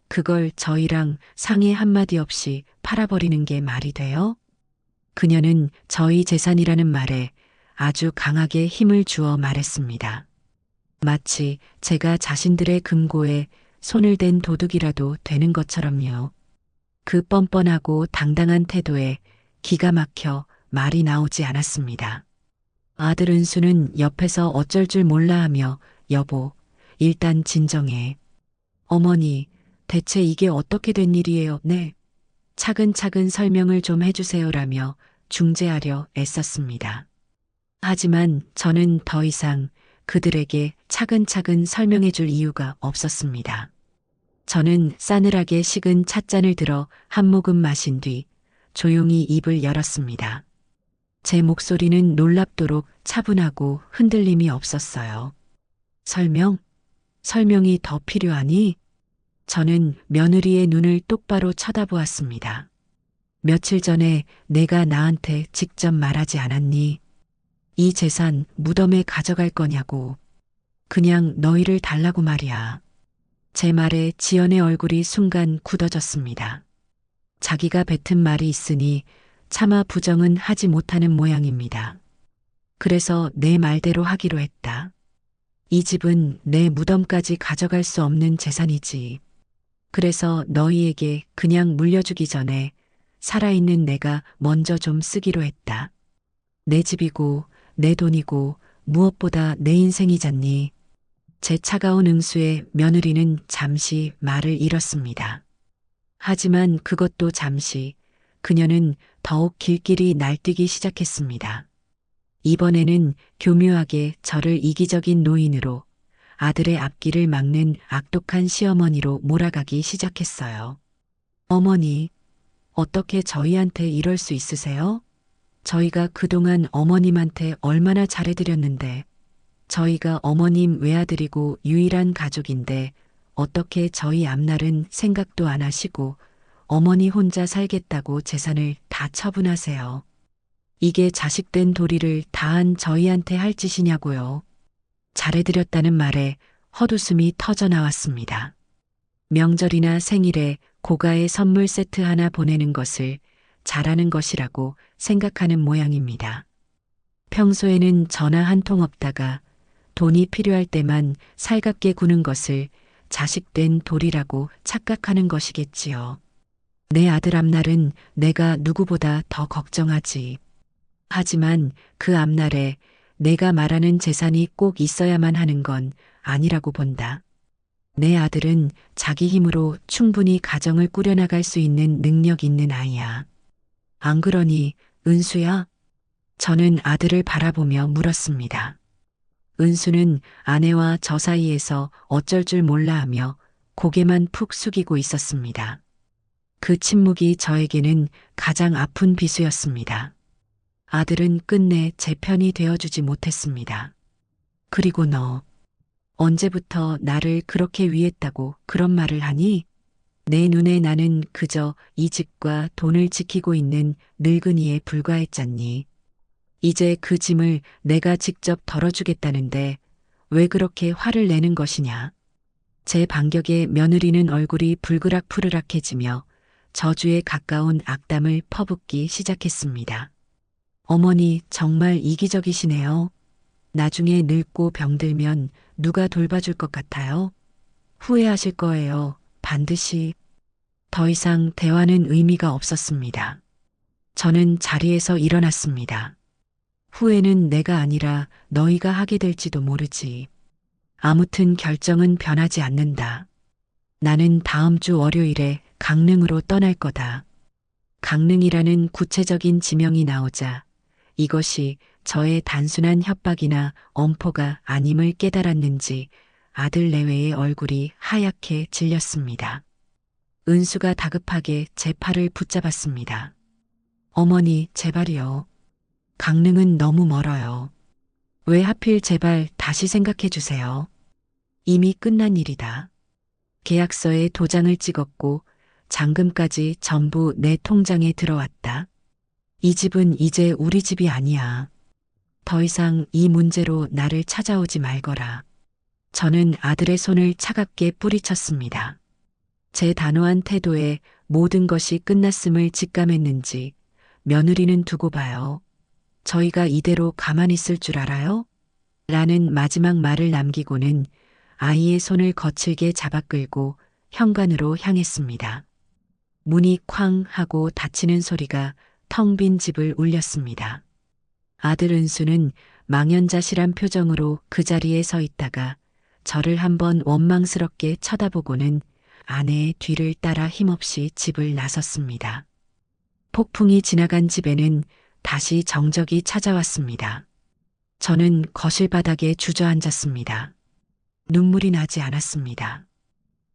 그걸 저희랑 상의 한마디 없이 팔아버리는 게 말이 돼요? 그녀는 저희 재산이라는 말에 아주 강하게 힘을 주어 말했습니다. 마치 제가 자신들의 금고에 손을 댄 도둑이라도 되는 것처럼요. 그 뻔뻔하고 당당한 태도에 기가 막혀 말이 나오지 않았습니다. 아들 은수는 옆에서 어쩔 줄 몰라 하며 여보, 일단 진정해. 어머니, 대체 이게 어떻게 된 일이에요? 네. 차근차근 설명을 좀 해주세요라며 중재하려 애썼습니다. 하지만 저는 더 이상 그들에게 차근차근 설명해 줄 이유가 없었습니다. 저는 싸늘하게 식은 찻잔을 들어 한 모금 마신 뒤 조용히 입을 열었습니다. 제 목소리는 놀랍도록 차분하고 흔들림이 없었어요. 설명이 더 필요하니? 저는 며느리의 눈을 똑바로 쳐다보았습니다. 며칠 전에 내가 나한테 직접 말하지 않았니? 이 재산 무덤에 가져갈 거냐고. 그냥 너희를 달라고 말이야. 제 말에 지연의 얼굴이 순간 굳어졌습니다. 자기가 뱉은 말이 있으니 차마 부정은 하지 못하는 모양입니다. 그래서 내 말대로 하기로 했다. 이 집은 내 무덤까지 가져갈 수 없는 재산이지. 그래서 너희에게 그냥 물려주기 전에 살아있는 내가 먼저 좀 쓰기로 했다. 내 집이고 내 돈이고 무엇보다 내 인생이잖니. 제 차가운 응수에 며느리는 잠시 말을 잃었습니다. 하지만 그것도 잠시 그녀는 더욱 길길이 날뛰기 시작했습니다. 이번에는 교묘하게 저를 이기적인 노인으로 아들의 앞길을 막는 악독한 시어머니로 몰아가기 시작했어요. 어머니, 어떻게 저희한테 이럴 수 있으세요? 저희가 그동안 어머님한테 얼마나 잘해드렸는데, 저희가 어머님 외아들이고 유일한 가족인데 어떻게 저희 앞날은 생각도 안 하시고 어머니 혼자 살겠다고 재산을 다 처분하세요. 이게 자식된 도리를 다한 저희한테 할 짓이냐고요. 잘해드렸다는 말에 헛웃음이 터져 나왔습니다. 명절이나 생일에 고가의 선물 세트 하나 보내는 것을 잘하는 것이라고 생각하는 모양입니다. 평소에는 전화 한 통 없다가 돈이 필요할 때만 살갑게 구는 것을 자식된 도리라고 착각하는 것이겠지요. 내 아들 앞날은 내가 누구보다 더 걱정하지. 하지만 그 앞날에 내가 말하는 재산이 꼭 있어야만 하는 건 아니라고 본다. 내 아들은 자기 힘으로 충분히 가정을 꾸려나갈 수 있는 능력 있는 아이야. 안 그러니, 은수야? 저는 아들을 바라보며 물었습니다. 은수는 아내와 저 사이에서 어쩔 줄 몰라 하며 고개만 푹 숙이고 있었습니다. 그 침묵이 저에게는 가장 아픈 비수였습니다. 아들은 끝내 제 편이 되어주지 못했습니다. 그리고 너, 언제부터 나를 그렇게 위했다고 그런 말을 하니? 내 눈에 나는 그저 이 집과 돈을 지키고 있는 늙은이에 불과했잖니. 이제 그 짐을 내가 직접 덜어주겠다는데 왜 그렇게 화를 내는 것이냐. 제 반격에 며느리는 얼굴이 불그락푸르락해지며 저주에 가까운 악담을 퍼붓기 시작했습니다. 어머니 정말 이기적이시네요. 나중에 늙고 병들면 누가 돌봐줄 것 같아요? 후회하실 거예요. 반드시. 더 이상 대화는 의미가 없었습니다. 저는 자리에서 일어났습니다. 후회는 내가 아니라 너희가 하게 될지도 모르지. 아무튼 결정은 변하지 않는다. 나는 다음 주 월요일에 강릉으로 떠날 거다. 강릉이라는 구체적인 지명이 나오자 이것이 저의 단순한 협박이나 엄포가 아님을 깨달았는지 아들 내외의 얼굴이 하얗게 질렸습니다. 은수가 다급하게 제 팔을 붙잡았습니다. 어머니, 제발이요. 강릉은 너무 멀어요. 왜 하필 제발 다시 생각해 주세요. 이미 끝난 일이다. 계약서에 도장을 찍었고 잔금까지 전부 내 통장에 들어왔다. 이 집은 이제 우리 집이 아니야. 더 이상 이 문제로 나를 찾아오지 말거라. 저는 아들의 손을 차갑게 뿌리쳤습니다. 제 단호한 태도에 모든 것이 끝났음을 직감했는지 며느리는 두고 봐요. 저희가 이대로 가만히 있을 줄 알아요? 라는 마지막 말을 남기고는 아이의 손을 거칠게 잡아 끌고 현관으로 향했습니다. 문이 쾅 하고 닫히는 소리가 텅 빈 집을 울렸습니다. 아들 은수는 망연자실한 표정으로 그 자리에 서 있다가 저를 한번 원망스럽게 쳐다보고는 아내의 뒤를 따라 힘없이 집을 나섰습니다. 폭풍이 지나간 집에는 다시 정적이 찾아왔습니다. 저는 거실 바닥에 주저앉았습니다. 눈물이 나지 않았습니다.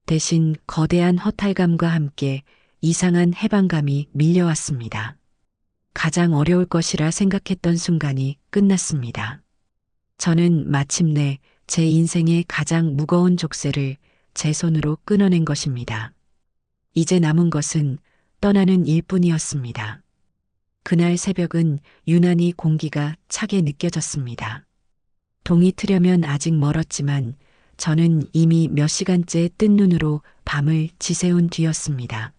대신 거대한 허탈감과 함께 이상한 해방감이 밀려왔습니다. 가장 어려울 것이라 생각했던 순간이 끝났습니다. 저는 마침내 제 인생의 가장 무거운 족쇄를 제 손으로 끊어낸 것입니다. 이제 남은 것은 떠나는 일뿐이었습니다. 그날 새벽은 유난히 공기가 차게 느껴졌습니다. 동이 트려면 아직 멀었지만 저는 이미 몇 시간째 뜬 눈으로 밤을 지새운 뒤였습니다.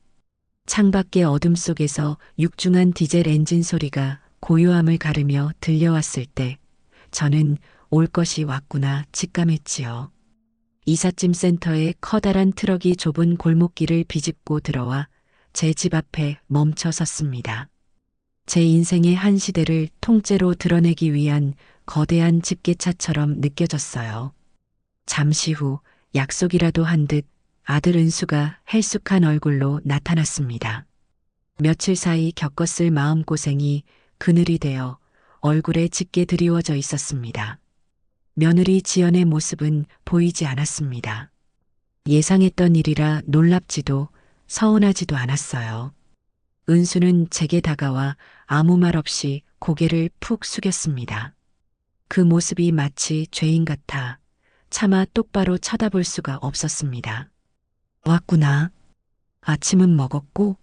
창밖의 어둠 속에서 육중한 디젤 엔진 소리가 고요함을 가르며 들려왔을 때 저는 올 것이 왔구나 직감했지요. 이삿짐 센터의 커다란 트럭이 좁은 골목길을 비집고 들어와 제 집 앞에 멈춰 섰습니다. 제 인생의 한 시대를 통째로 드러내기 위한 거대한 집게차처럼 느껴졌어요. 잠시 후 약속이라도 한 듯 아들 은수가 헬쑥한 얼굴로 나타났습니다. 며칠 사이 겪었을 마음고생이 그늘이 되어 얼굴에 짙게 드리워져 있었습니다. 며느리 지연의 모습은 보이지 않았습니다. 예상했던 일이라 놀랍지도 서운하지도 않았어요. 은수는 제게 다가와 아무 말 없이 고개를 푹 숙였습니다. 그 모습이 마치 죄인 같아 차마 똑바로 쳐다볼 수가 없었습니다. 왔구나. 아침은 먹었고?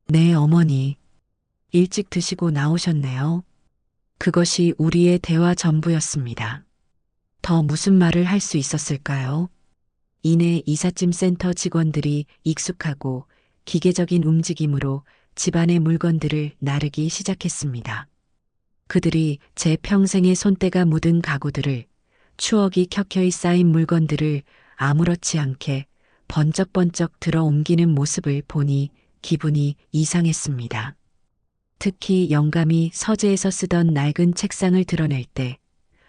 네, 어머니. 일찍 드시고 나오셨네요. 그것이 우리의 대화 전부였습니다. 더 무슨 말을 할 수 있었을까요? 이내 이삿짐 센터 직원들이 익숙하고 기계적인 움직임으로 집안의 물건들을 나르기 시작했습니다. 그들이 제 평생의 손때가 묻은 가구들을, 추억이 켜켜이 쌓인 물건들을 아무렇지 않게 번쩍번쩍 들어 옮기는 모습을 보니 기분이 이상했습니다. 특히 영감이 서재에서 쓰던 낡은 책상을 드러낼 때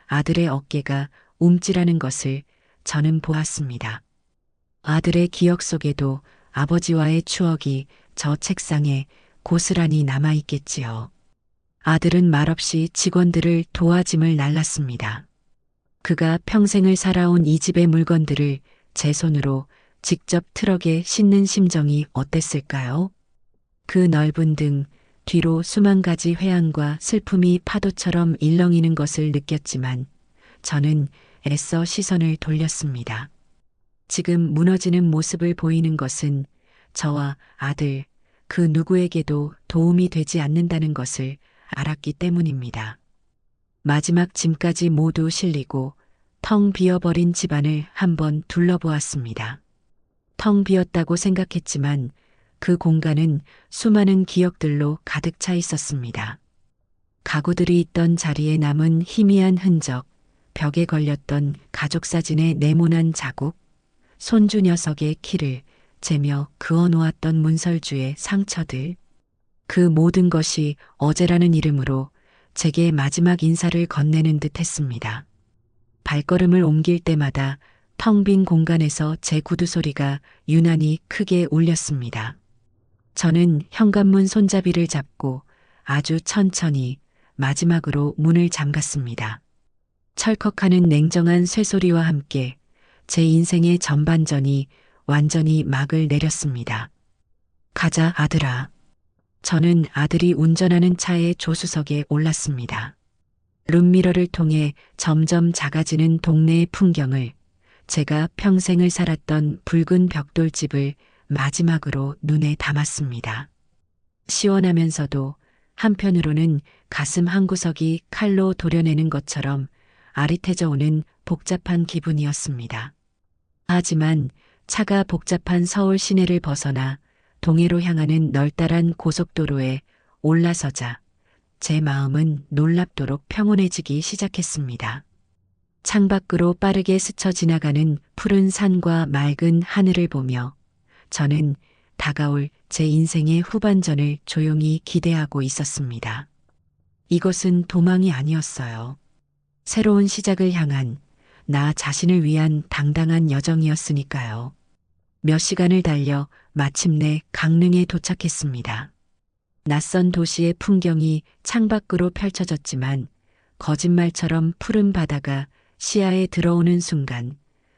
아들의 어깨가 움찔하는 것을 저는 보았습니다. 아들의 기억 속에도 아버지와의 추억이 저 책상에 고스란히 남아있겠지요. 아들은 말없이 직원들을 도와짐을 날랐습니다. 그가 평생을 살아온 이 집의 물건들을 제 손으로 직접 트럭에 싣는 심정이 어땠을까요? 그 넓은 등 뒤로 수만 가지 회한과 슬픔이 파도처럼 일렁이는 것을 느꼈지만 저는 애써 시선을 돌렸습니다. 지금 무너지는 모습을 보이는 것은 저와 아들, 그 누구에게도 도움이 되지 않는다는 것을 알았기 때문입니다. 마지막 짐까지 모두 실리고 텅 비어버린 집안을 한번 둘러보았습니다. 텅 비었다고 생각했지만 그 공간은 수많은 기억들로 가득 차 있었습니다. 가구들이 있던 자리에 남은 희미한 흔적, 벽에 걸렸던 가족 사진의 네모난 자국, 손주 녀석의 키를 재며 그어놓았던 문설주의 상처들, 그 모든 것이 어제라는 이름으로 제게 마지막 인사를 건네는 듯 했습니다. 발걸음을 옮길 때마다 텅 빈 공간에서 제 구두 소리가 유난히 크게 울렸습니다. 저는 현관문 손잡이를 잡고 아주 천천히 마지막으로 문을 잠갔습니다. 철컥하는 냉정한 쇠소리와 함께 제 인생의 전반전이 완전히 막을 내렸습니다. 가자, 아들아. 저는 아들이 운전하는 차의 조수석에 올랐습니다. 룸미러를 통해 점점 작아지는 동네의 풍경을, 제가 평생을 살았던 붉은 벽돌집을 마지막으로 눈에 담았습니다. 시원하면서도 한편으로는 가슴 한구석이 칼로 도려내는 것처럼 아릿해져 오는 복잡한 기분이었습니다. 하지만 차가 복잡한 서울 시내를 벗어나 동해로 향하는 널따란 고속도로에 올라서자 제 마음은 놀랍도록 평온해지기 시작했습니다. 창밖으로 빠르게 스쳐 지나가는 푸른 산과 맑은 하늘을 보며 저는 다가올 제 인생의 후반전을 조용히 기대하고 있었습니다. 이것은 도망이 아니었어요. 새로운 시작을 향한 나 자신을 위한 당당한 여정이었으니까요. 몇 시간을 달려 마침내 강릉에 도착했습니다. 낯선 도시의 풍경이 창밖으로 펼쳐졌지만 거짓말처럼 푸른 바다가 시야에 들어오는 순간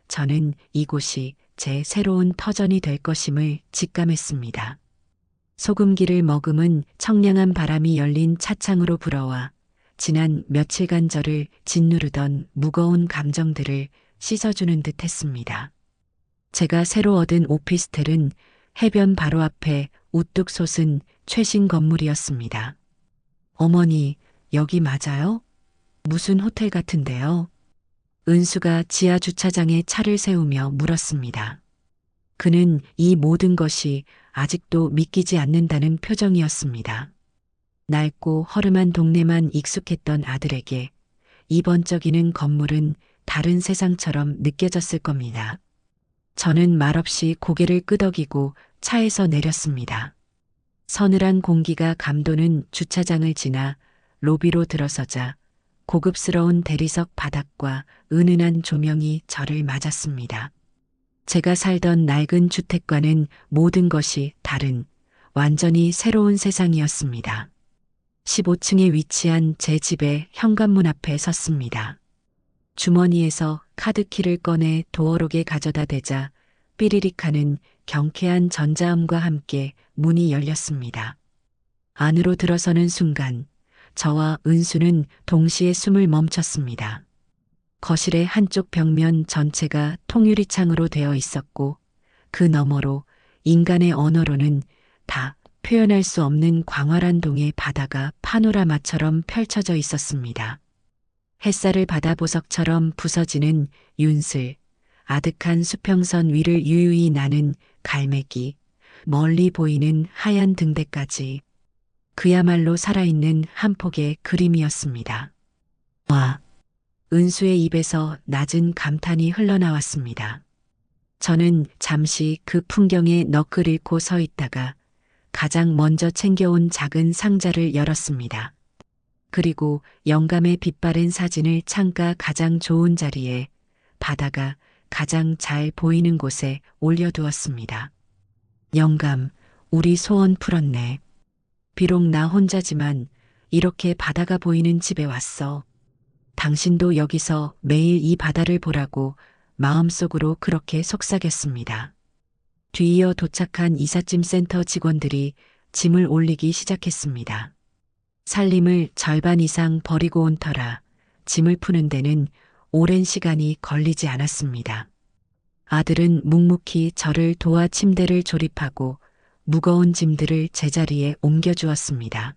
저는 이곳이 제 새로운 터전이 될 것임을 직감했습니다. 소금기를 머금은 청량한 바람이 열린 차창으로 불어와 지난 며칠간 저를 짓누르던 무거운 감정들을 씻어주는 듯 했습니다. 제가 새로 얻은 오피스텔은 해변 바로 앞에 우뚝 솟은 최신 건물이었습니다. 어머니, 여기 맞아요? 무슨 호텔 같은데요? 은수가 지하 주차장에 차를 세우며 물었습니다. 그는 이 모든 것이 아직도 믿기지 않는다는 표정이었습니다. 낡고 허름한 동네만 익숙했던 아들에게 이 번쩍이는 건물은 다른 세상처럼 느껴졌을 겁니다. 저는 말없이 고개를 끄덕이고 차에서 내렸습니다. 서늘한 공기가 감도는 주차장을 지나 로비로 들어서자 고급스러운 대리석 바닥과 은은한 조명이 저를 맞았습니다. 제가 살던 낡은 주택과는 모든 것이 다른 완전히 새로운 세상이었습니다. 15층에 위치한 제 집의 현관문 앞에 섰습니다. 주머니에서 카드키를 꺼내 도어록에 가져다 대자 삐리릭하는 경쾌한 전자음과 함께 문이 열렸습니다. 안으로 들어서는 순간 저와 은수는 동시에 숨을 멈췄습니다. 거실의 한쪽 벽면 전체가 통유리창으로 되어 있었고 그 너머로 인간의 언어로는 다 표현할 수 없는 광활한 동의 바다가 파노라마처럼 펼쳐져 있었습니다. 햇살을 바다 보석처럼 부서지는 윤슬, 아득한 수평선 위를 유유히 나는 갈매기, 멀리 보이는 하얀 등대까지 그야말로 살아있는 한 폭의 그림이었습니다. 와, 은수의 입에서 낮은 감탄이 흘러나왔습니다. 저는 잠시 그 풍경에 넋을 잃고 서 있다가 가장 먼저 챙겨온 작은 상자를 열었습니다. 그리고 영감의 빛바랜 사진을 창가 가장 좋은 자리에, 바다가 가장 잘 보이는 곳에 올려두었습니다. 영감, 우리 소원 풀었네. 비록 나 혼자지만 이렇게 바다가 보이는 집에 왔어. 당신도 여기서 매일 이 바다를 보라고 마음속으로 그렇게 속삭였습니다. 뒤이어 도착한 이삿짐 센터 직원들이 짐을 올리기 시작했습니다. 살림을 절반 이상 버리고 온 터라 짐을 푸는 데는 오랜 시간이 걸리지 않았습니다. 아들은 묵묵히 저를 도와 침대를 조립하고 무거운 짐들을 제자리에 옮겨주었습니다.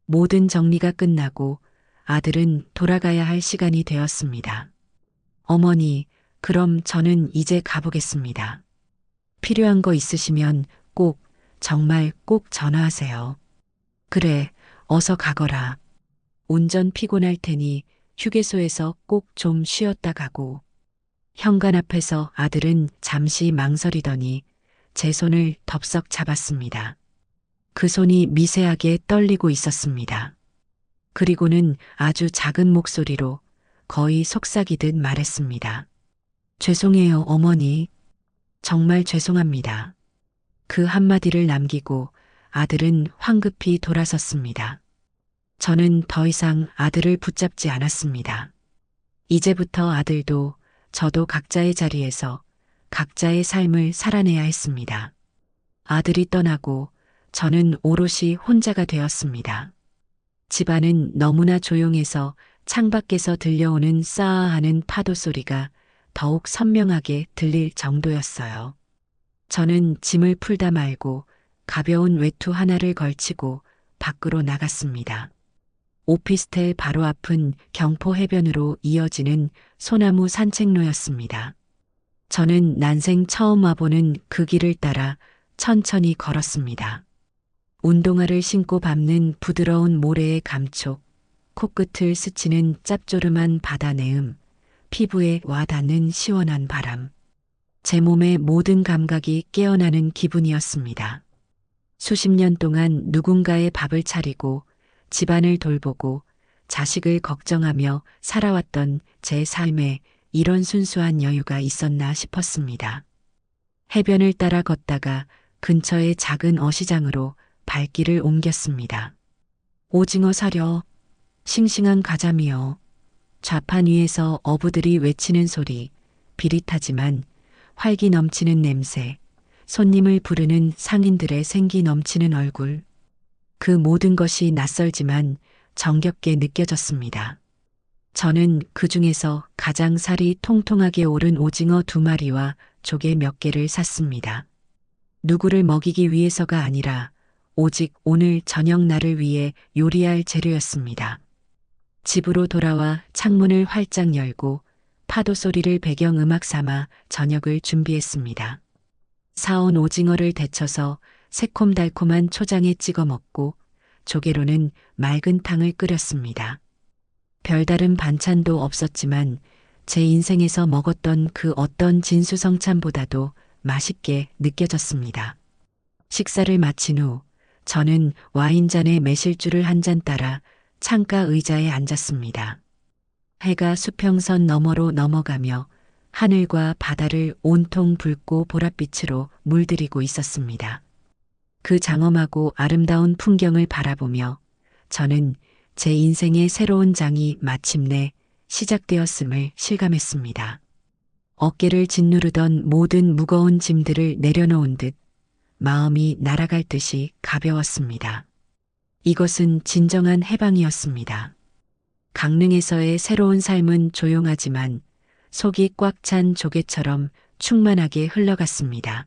모든 정리가 끝나고 아들은 돌아가야 할 시간이 되었습니다. 어머니, 그럼 저는 이제 가보겠습니다. 필요한 거 있으시면 꼭, 정말 꼭 전화하세요. 그래, 어서 가거라. 운전 피곤할 테니 휴게소에서 꼭 좀 쉬었다 가고. 현관 앞에서 아들은 잠시 망설이더니 제 손을 덥석 잡았습니다. 그 손이 미세하게 떨리고 있었습니다. 그리고는 아주 작은 목소리로 거의 속삭이듯 말했습니다. 죄송해요, 어머니. 정말 죄송합니다. 그 한마디를 남기고 아들은 황급히 돌아섰습니다. 저는 더 이상 아들을 붙잡지 않았습니다. 이제부터 아들도 저도 각자의 자리에서 각자의 삶을 살아내야 했습니다. 아들이 떠나고 저는 오롯이 혼자가 되었습니다. 집안은 너무나 조용해서 창밖에서 들려오는 싸아하는 파도 소리가 더욱 선명하게 들릴 정도였어요. 저는 짐을 풀다 말고 가벼운 외투 하나를 걸치고 밖으로 나갔습니다. 오피스텔 바로 앞은 경포 해변으로 이어지는 소나무 산책로였습니다. 저는 난생 처음 와보는 그 길을 따라 천천히 걸었습니다. 운동화를 신고 밟는 부드러운 모래의 감촉, 코끝을 스치는 짭조름한 바다 내음, 피부에 와닿는 시원한 바람. 제 몸의 모든 감각이 깨어나는 기분이었습니다. 수십 년 동안 누군가의 밥을 차리고 집안을 돌보고 자식을 걱정하며 살아왔던 제 삶에 이런 순수한 여유가 있었나 싶었습니다. 해변을 따라 걷다가 근처의 작은 어시장으로 발길을 옮겼습니다. 오징어 사려, 싱싱한 가자미요. 좌판 위에서 어부들이 외치는 소리, 비릿하지만 활기 넘치는 냄새, 손님을 부르는 상인들의 생기 넘치는 얼굴. 그 모든 것이 낯설지만 정겹게 느껴졌습니다. 저는 그 중에서 가장 살이 통통하게 오른 오징어 2마리와 조개 몇 개를 샀습니다. 누구를 먹이기 위해서가 아니라 오직 오늘 저녁 나를 위해 요리할 재료였습니다. 집으로 돌아와 창문을 활짝 열고 파도 소리를 배경음악 삼아 저녁을 준비했습니다. 사온 오징어를 데쳐서 새콤달콤한 초장에 찍어 먹고 조개로는 맑은 탕을 끓였습니다. 별다른 반찬도 없었지만 제 인생에서 먹었던 그 어떤 진수성찬보다도 맛있게 느껴졌습니다. 식사를 마친 후 저는 와인잔에 매실주를 한 잔 따라 창가 의자에 앉았습니다. 해가 수평선 너머로 넘어가며 하늘과 바다를 온통 붉고 보랏빛으로 물들이고 있었습니다. 그 장엄하고 아름다운 풍경을 바라보며 저는 제 인생의 새로운 장이 마침내 시작되었음을 실감했습니다. 어깨를 짓누르던 모든 무거운 짐들을 내려놓은 듯 마음이 날아갈 듯이 가벼웠습니다. 이것은 진정한 해방이었습니다. 강릉에서의 새로운 삶은 조용하지만 속이 꽉 찬 조개처럼 충만하게 흘러갔습니다.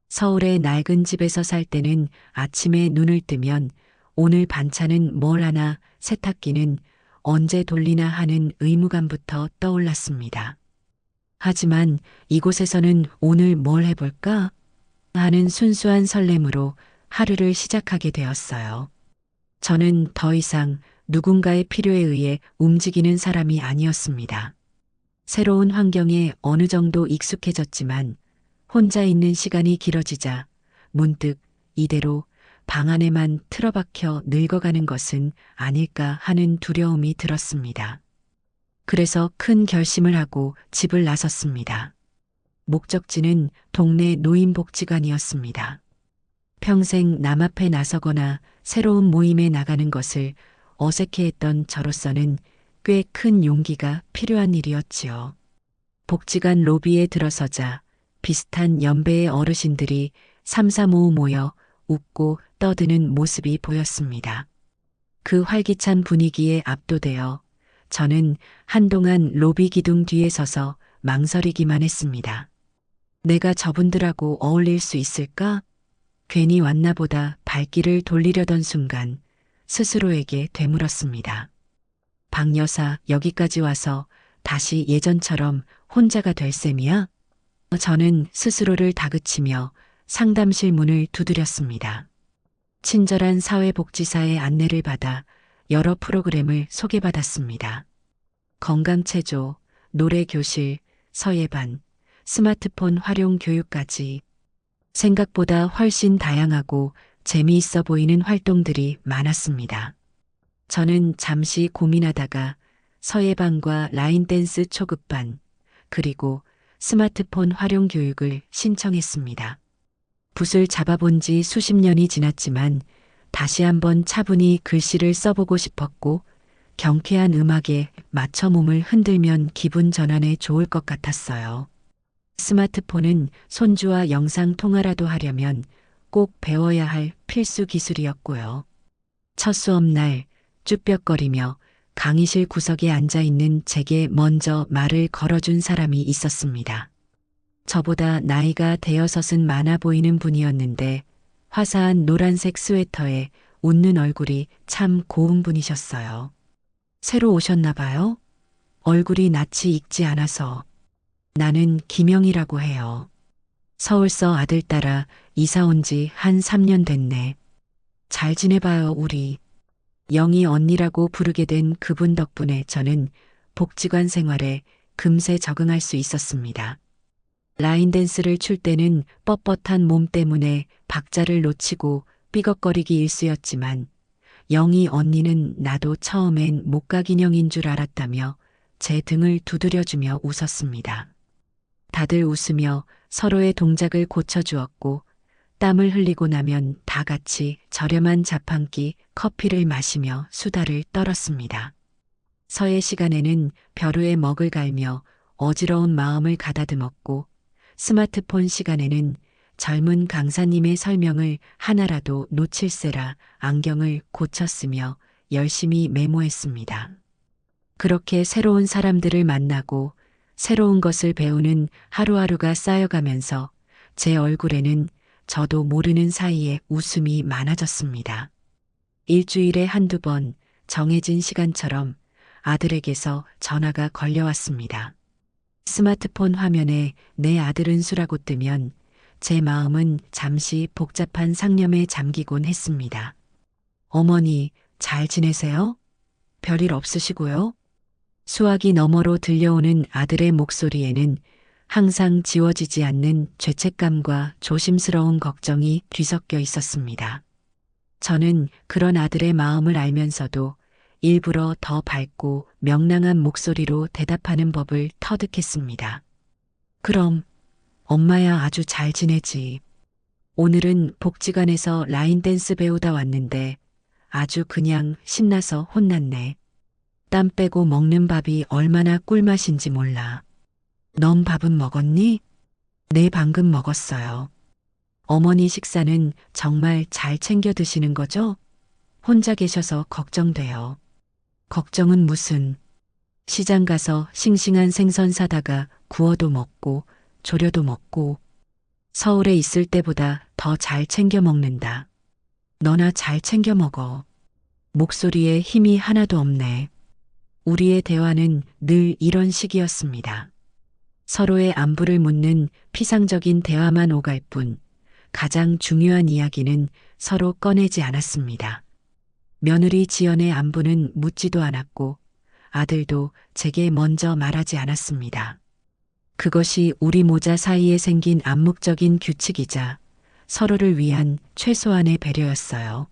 서울의 낡은 집에서 살 때는 아침에 눈을 뜨면 오늘 반찬은 뭘 하나, 세탁기는 언제 돌리나 하는 의무감부터 떠올랐습니다. 하지만 이곳에서는 오늘 뭘 해볼까? 하는 순수한 설렘으로 하루를 시작하게 되었어요. 저는 더 이상 누군가의 필요에 의해 움직이는 사람이 아니었습니다. 새로운 환경에 어느 정도 익숙해졌지만 혼자 있는 시간이 길어지자 문득 이대로 방 안에만 틀어박혀 늙어가는 것은 아닐까 하는 두려움이 들었습니다. 그래서 큰 결심을 하고 집을 나섰습니다. 목적지는 동네 노인복지관이었습니다. 평생 남 앞에 나서거나 새로운 모임에 나가는 것을 어색해했던 저로서는 꽤 큰 용기가 필요한 일이었지요. 복지관 로비에 들어서자 비슷한 연배의 어르신들이 삼삼오오 모여 웃고 떠드는 모습이 보였습니다. 그 활기찬 분위기에 압도되어 저는 한동안 로비 기둥 뒤에 서서 망설이기만 했습니다. 내가 저분들하고 어울릴 수 있을까? 괜히 왔나 보다 발길을 돌리려던 순간 스스로에게 되물었습니다. 박 여사, 여기까지 와서 다시 예전처럼 혼자가 될 셈이야? 저는 스스로를 다그치며 상담실 문을 두드렸습니다. 친절한 사회복지사의 안내를 받아 여러 프로그램을 소개받았습니다. 건강체조, 노래교실, 서예반, 스마트폰 활용 교육까지 생각보다 훨씬 다양하고 재미있어 보이는 활동들이 많았습니다. 저는 잠시 고민하다가 서예반과 라인댄스 초급반, 그리고 스마트폰 활용 교육을 신청했습니다. 붓을 잡아본 지 수십 년이 지났지만 다시 한번 차분히 글씨를 써보고 싶었고 경쾌한 음악에 맞춰 몸을 흔들면 기분 전환에 좋을 것 같았어요. 스마트폰은 손주와 영상 통화라도 하려면 꼭 배워야 할 필수 기술이었고요. 첫 수업날 쭈뼛거리며 강의실 구석에 앉아있는 제게 먼저 말을 걸어준 사람이 있었습니다. 저보다 나이가 대여섯은 많아 보이는 분이었는데 화사한 노란색 스웨터에 웃는 얼굴이 참 고운 분이셨어요. 새로 오셨나 봐요? 얼굴이 낯이 익지 않아서. 나는 김영이라고 해요. 서울서 아들 따라 이사 온 지 한 3년 됐네. 잘 지내봐요, 우리. 영희 언니라고 부르게 된 그분 덕분에 저는 복지관 생활에 금세 적응할 수 있었습니다. 라인 댄스를 출 때는 뻣뻣한 몸 때문에 박자를 놓치고 삐걱거리기 일쑤였지만 영희 언니는 나도 처음엔 목각인형인 줄 알았다며 제 등을 두드려주며 웃었습니다. 다들 웃으며 서로의 동작을 고쳐주었고 땀을 흘리고 나면 다 같이 저렴한 자판기 커피를 마시며 수다를 떨었습니다. 서예 시간에는 벼루에 먹을 갈며 어지러운 마음을 가다듬었고 스마트폰 시간에는 젊은 강사님의 설명을 하나라도 놓칠세라 안경을 고쳤으며 열심히 메모했습니다. 그렇게 새로운 사람들을 만나고 새로운 것을 배우는 하루하루가 쌓여가면서 제 얼굴에는 저도 모르는 사이에 웃음이 많아졌습니다. 일주일에 한두 번 정해진 시간처럼 아들에게서 전화가 걸려왔습니다. 스마트폰 화면에 내 아들은 수라고 뜨면 제 마음은 잠시 복잡한 상념에 잠기곤 했습니다. 어머니, 잘 지내세요? 별일 없으시고요? 수화기 너머로 들려오는 아들의 목소리에는 항상 지워지지 않는 죄책감과 조심스러운 걱정이 뒤섞여 있었습니다. 저는 그런 아들의 마음을 알면서도 일부러 더 밝고 명랑한 목소리로 대답하는 법을 터득했습니다. 그럼 엄마야 아주 잘 지내지. 오늘은 복지관에서 라인 댄스 배우다 왔는데 아주 그냥 신나서 혼났네. 땀 빼고 먹는 밥이 얼마나 꿀맛인지 몰라. 넌 밥은 먹었니? 네, 방금 먹었어요. 어머니 식사는 정말 잘 챙겨 드시는 거죠? 혼자 계셔서 걱정돼요. 걱정은 무슨. 시장 가서 싱싱한 생선 사다가 구워도 먹고 조려도 먹고 서울에 있을 때보다 더 잘 챙겨 먹는다. 너나 잘 챙겨 먹어. 목소리에 힘이 하나도 없네. 우리의 대화는 늘 이런 식이었습니다. 서로의 안부를 묻는 피상적인 대화만 오갈 뿐 가장 중요한 이야기는 서로 꺼내지 않았습니다. 며느리 지연의 안부는 묻지도 않았고 아들도 제게 먼저 말하지 않았습니다. 그것이 우리 모자 사이에 생긴 암묵적인 규칙이자 서로를 위한 최소한의 배려였어요.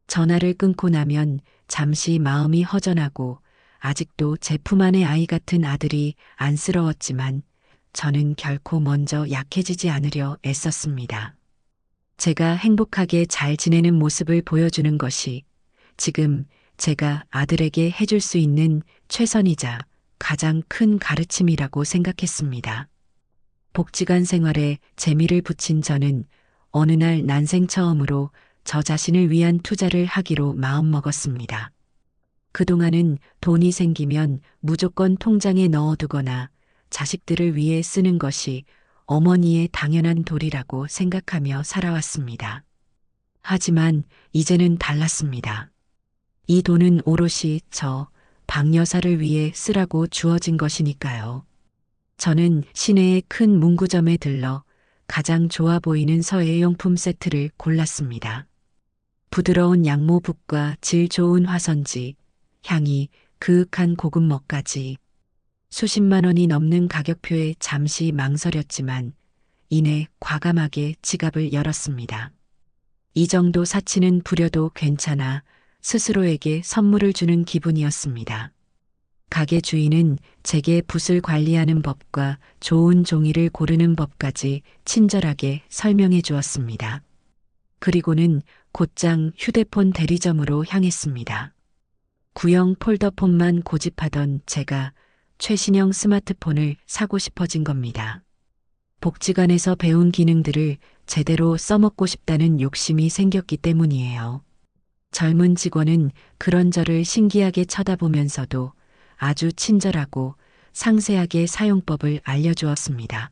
전화를 끊고 나면 잠시 마음이 허전하고 아직도 제 품 안의 아이 같은 아들이 안쓰러웠지만 저는 결코 먼저 약해지지 않으려 애썼습니다. 제가 행복하게 잘 지내는 모습을 보여주는 것이 지금 제가 아들에게 해줄 수 있는 최선이자 가장 큰 가르침이라고 생각했습니다. 복지관 생활에 재미를 붙인 저는 어느 날 난생 처음으로 저 자신을 위한 투자를 하기로 마음먹었습니다. 그동안은 돈이 생기면 무조건 통장에 넣어두거나 자식들을 위해 쓰는 것이 어머니의 당연한 도리라고 생각하며 살아왔습니다. 하지만 이제는 달랐습니다. 이 돈은 오롯이 저 박여사를 위해 쓰라고 주어진 것이니까요. 저는 시내의 큰 문구점에 들러 가장 좋아 보이는 서예용품 세트를 골랐습니다. 부드러운 양모붓과 질 좋은 화선지, 향이 그윽한 고급머까지 수십만 원이 넘는 가격표에 잠시 망설였지만 이내 과감하게 지갑을 열었습니다. 이 정도 사치는 부려도 괜찮아 스스로에게 선물을 주는 기분이었습니다. 가게 주인은 제게 붓을 관리하는 법과 좋은 종이를 고르는 법까지 친절하게 설명해 주었습니다. 그리고는 곧장 휴대폰 대리점으로 향했습니다. 구형 폴더폰만 고집하던 제가 최신형 스마트폰을 사고 싶어진 겁니다. 복지관에서 배운 기능들을 제대로 써먹고 싶다는 욕심이 생겼기 때문이에요. 젊은 직원은 그런 저를 신기하게 쳐다보면서도 아주 친절하고 상세하게 사용법을 알려주었습니다.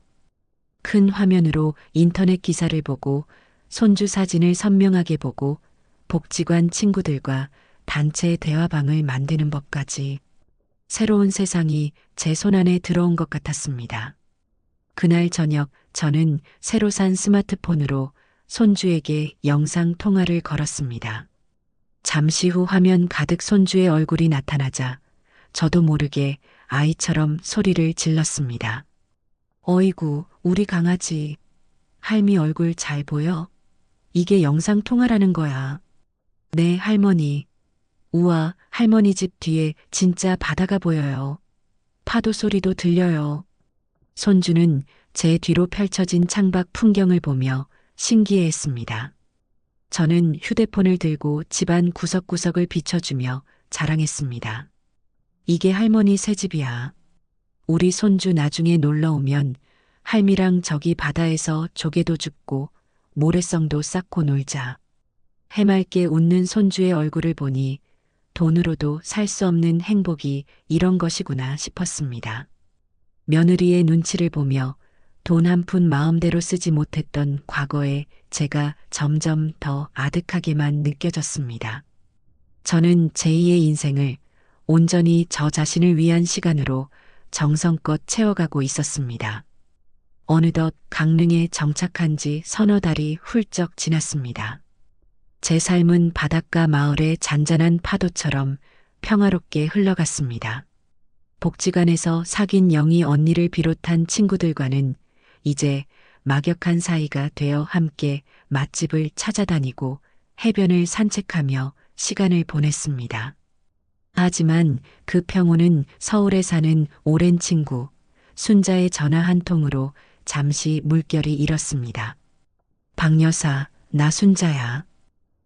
큰 화면으로 인터넷 기사를 보고 손주 사진을 선명하게 보고 복지관 친구들과 단체 대화방을 만드는 법까지 새로운 세상이 제 손안에 들어온 것 같았습니다. 그날 저녁 저는 새로 산 스마트폰으로 손주에게 영상 통화를 걸었습니다. 잠시 후 화면 가득 손주의 얼굴이 나타나자 저도 모르게 아이처럼 소리를 질렀습니다. 어이구, 우리 강아지. 할미 얼굴 잘 보여? 이게 영상 통화라는 거야. 네, 할머니. 우와, 할머니 집 뒤에 진짜 바다가 보여요. 파도 소리도 들려요. 손주는 제 뒤로 펼쳐진 창밖 풍경을 보며 신기해했습니다. 저는 휴대폰을 들고 집안 구석구석을 비춰주며 자랑했습니다. 이게 할머니 새 집이야. 우리 손주 나중에 놀러 오면 할미랑 저기 바다에서 조개도 줍고 모래성도 쌓고 놀자. 해맑게 웃는 손주의 얼굴을 보니 돈으로도 살 수 없는 행복이 이런 것이구나 싶었습니다. 며느리의 눈치를 보며 돈 한 푼 마음대로 쓰지 못했던 과거에 제가 점점 더 아득하게만 느껴졌습니다. 저는 제2의 인생을 온전히 저 자신을 위한 시간으로 정성껏 채워가고 있었습니다. 어느덧 강릉에 정착한 지 서너 달이 훌쩍 지났습니다. 제 삶은 바닷가 마을의 잔잔한 파도처럼 평화롭게 흘러갔습니다. 복지관에서 사귄 영희 언니를 비롯한 친구들과는 이제 막역한 사이가 되어 함께 맛집을 찾아다니고 해변을 산책하며 시간을 보냈습니다. 하지만 그 평온은 서울에 사는 오랜 친구 순자의 전화 한 통으로 잠시 물결이 일었습니다. 박 여사, 나 순자야.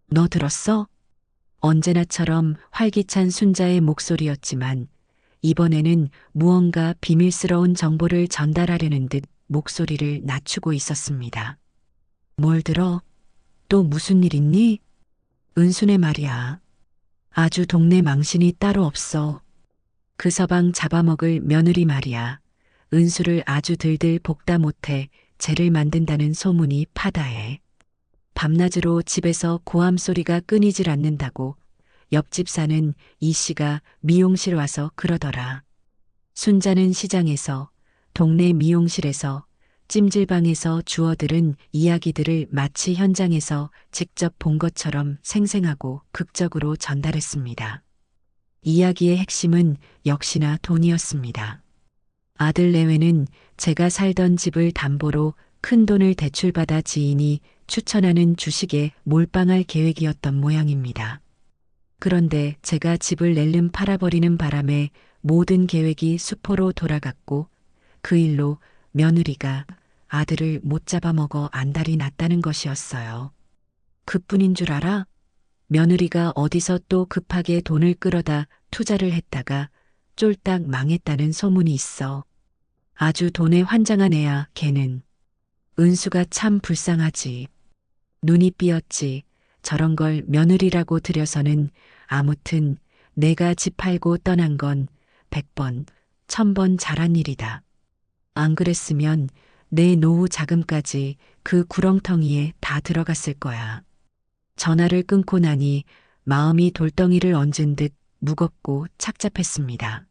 너 들었어? 언제나처럼 활기찬 순자의 목소리였지만 이번에는 무언가 비밀스러운 정보를 전달하려는 듯 목소리를 낮추고 있었습니다. 뭘 들어? 또 무슨 일 있니? 은순의 말이야. 아주 동네 망신이 따로 없어. 그 서방 잡아먹을 며느리 말이야. 은수를 아주 들들 볶다 못해 죄를 만든다는 소문이 파다해. 밤낮으로 집에서 고함 소리가 끊이질 않는다고 옆집 사는 이 씨가 미용실 와서 그러더라. 순자는 시장에서, 동네 미용실에서, 찜질방에서 주워들은 이야기들을 마치 현장에서 직접 본 것처럼 생생하고 극적으로 전달했습니다. 이야기의 핵심은 역시나 돈이었습니다. 아들 내외는 제가 살던 집을 담보로 큰 돈을 대출받아 지인이 추천하는 주식에 몰빵할 계획이었던 모양입니다. 그런데 제가 집을 낼름 팔아버리는 바람에 모든 계획이 수포로 돌아갔고 그 일로 며느리가 아들을 못 잡아먹어 안달이 났다는 것이었어요. 그뿐인 줄 알아? 며느리가 어디서 또 급하게 돈을 끌어다 투자를 했다가 쫄딱 망했다는 소문이 있어. 아주 돈에 환장한 애야, 걔는. 은수가 참 불쌍하지. 눈이 삐었지. 저런 걸 며느리라고 들여서는 아무튼 내가 집 팔고 떠난 건 100번, 1000번 잘한 일이다. 안 그랬으면 내 노후 자금까지 그 구렁텅이에 다 들어갔을 거야. 전화를 끊고 나니 마음이 돌덩이를 얹은 듯 무겁고 착잡했습니다.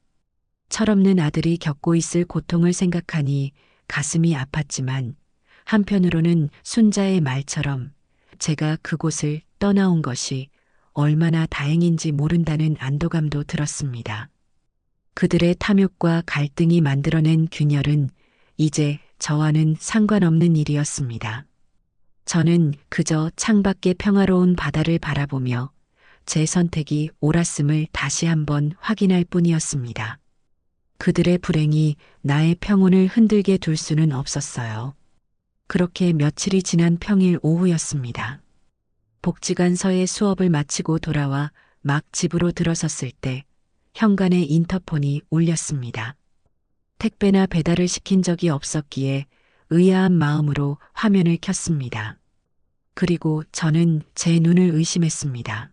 철없는 아들이 겪고 있을 고통을 생각하니 가슴이 아팠지만 한편으로는 순자의 말처럼 제가 그곳을 떠나온 것이 얼마나 다행인지 모른다는 안도감도 들었습니다. 그들의 탐욕과 갈등이 만들어낸 균열은 이제 저와는 상관없는 일이었습니다. 저는 그저 창밖의 평화로운 바다를 바라보며 제 선택이 옳았음을 다시 한번 확인할 뿐이었습니다. 그들의 불행이 나의 평온을 흔들게 둘 수는 없었어요. 그렇게 며칠이 지난 평일 오후였습니다. 복지관서의 수업을 마치고 돌아와 막 집으로 들어섰을 때 현관의 인터폰이 울렸습니다. 택배나 배달을 시킨 적이 없었기에 의아한 마음으로 화면을 켰습니다. 그리고 저는 제 눈을 의심했습니다.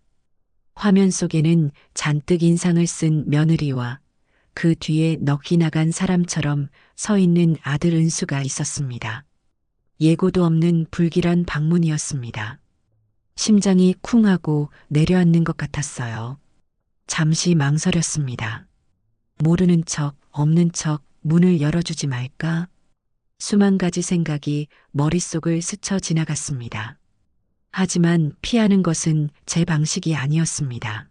화면 속에는 잔뜩 인상을 쓴 며느리와 그 뒤에 넋이 나간 사람처럼 서 있는 아들 은수가 있었습니다. 예고도 없는 불길한 방문이었습니다. 심장이 쿵하고 내려앉는 것 같았어요. 잠시 망설였습니다. 모르는 척, 없는 척 문을 열어주지 말까? 수만 가지 생각이 머릿속을 스쳐 지나갔습니다. 하지만 피하는 것은 제 방식이 아니었습니다.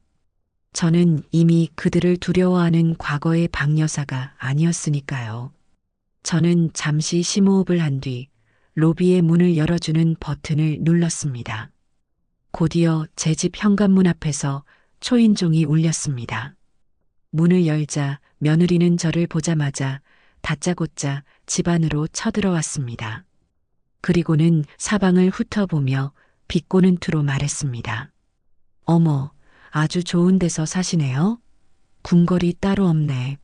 저는 이미 그들을 두려워하는 과거의 박여사가 아니었으니까요. 저는 잠시 심호흡을 한 뒤 로비의 문을 열어주는 버튼을 눌렀습니다. 곧이어 제 집 현관문 앞에서 초인종이 울렸습니다. 문을 열자 며느리는 저를 보자마자 다짜고짜 집 안으로 쳐들어왔습니다. 그리고는 사방을 훑어보며 비꼬는 투로 말했습니다. 어머, 아주 좋은 데서 사시네요? 궁궐이 따로 없네.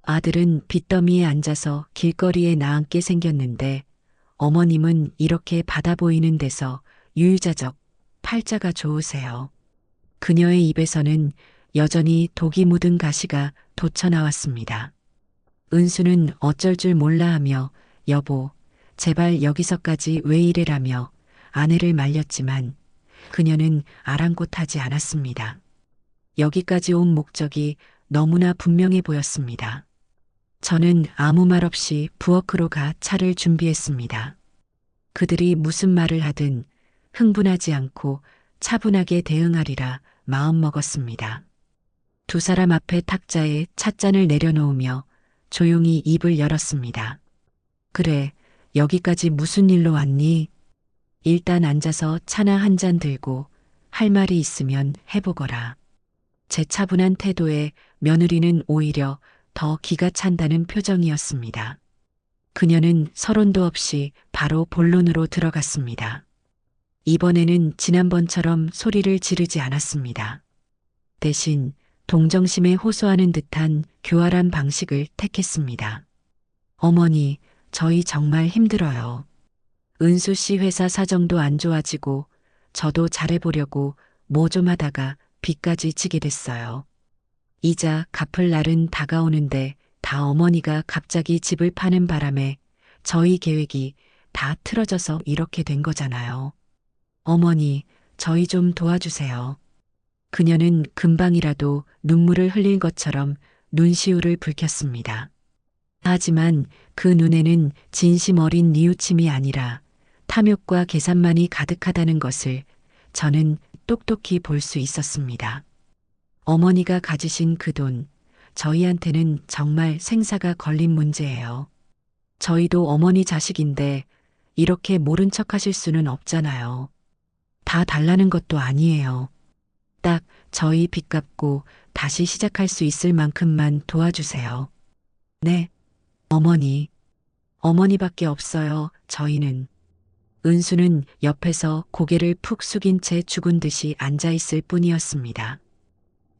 아들은 빚더미에 앉아서 길거리에 나앉게 생겼는데 어머님은 이렇게 바다 보이는 데서 유유자적 팔자가 좋으세요. 그녀의 입에서는 여전히 독이 묻은 가시가 돋쳐나왔습니다. 은수는 어쩔 줄 몰라 하며 여보, 제발 여기서까지 왜 이래라며 아내를 말렸지만 그녀는 아랑곳하지 않았습니다. 여기까지 온 목적이 너무나 분명해 보였습니다. 저는 아무 말 없이 부엌으로 가 차를 준비했습니다. 그들이 무슨 말을 하든 흥분하지 않고 차분하게 대응하리라 마음먹었습니다. 두 사람 앞에 탁자에 찻잔을 내려놓으며 조용히 입을 열었습니다. 그래, 여기까지 무슨 일로 왔니? 일단 앉아서 차나 한 잔 들고 할 말이 있으면 해보거라. 제 차분한 태도에 며느리는 오히려 더 기가 찬다는 표정이었습니다. 그녀는 서론도 없이 바로 본론으로 들어갔습니다. 이번에는 지난번처럼 소리를 지르지 않았습니다. 대신 동정심에 호소하는 듯한 교활한 방식을 택했습니다. 어머니, 저희 정말 힘들어요. 은수 씨 회사 사정도 안 좋아지고 저도 잘해보려고 뭐 좀 하다가 빚까지 지게 됐어요. 이자 갚을 날은 다가오는데 다 어머니가 갑자기 집을 파는 바람에 저희 계획이 다 틀어져서 이렇게 된 거잖아요. 어머니, 저희 좀 도와주세요. 그녀는 금방이라도 눈물을 흘릴 것처럼 눈시울을 붉혔습니다. 하지만 그 눈에는 진심 어린 뉘우침이 아니라 탐욕과 계산만이 가득하다는 것을 저는 똑똑히 볼 수 있었습니다. 어머니가 가지신 그 돈, 저희한테는 정말 생사가 걸린 문제예요. 저희도 어머니 자식인데 이렇게 모른 척 하실 수는 없잖아요. 다 달라는 것도 아니에요. 딱 저희 빚 갚고 다시 시작할 수 있을 만큼만 도와주세요. 네, 어머니. 어머니밖에 없어요, 저희는. 은수는 옆에서 고개를 푹 숙인 채 죽은 듯이 앉아있을 뿐이었습니다.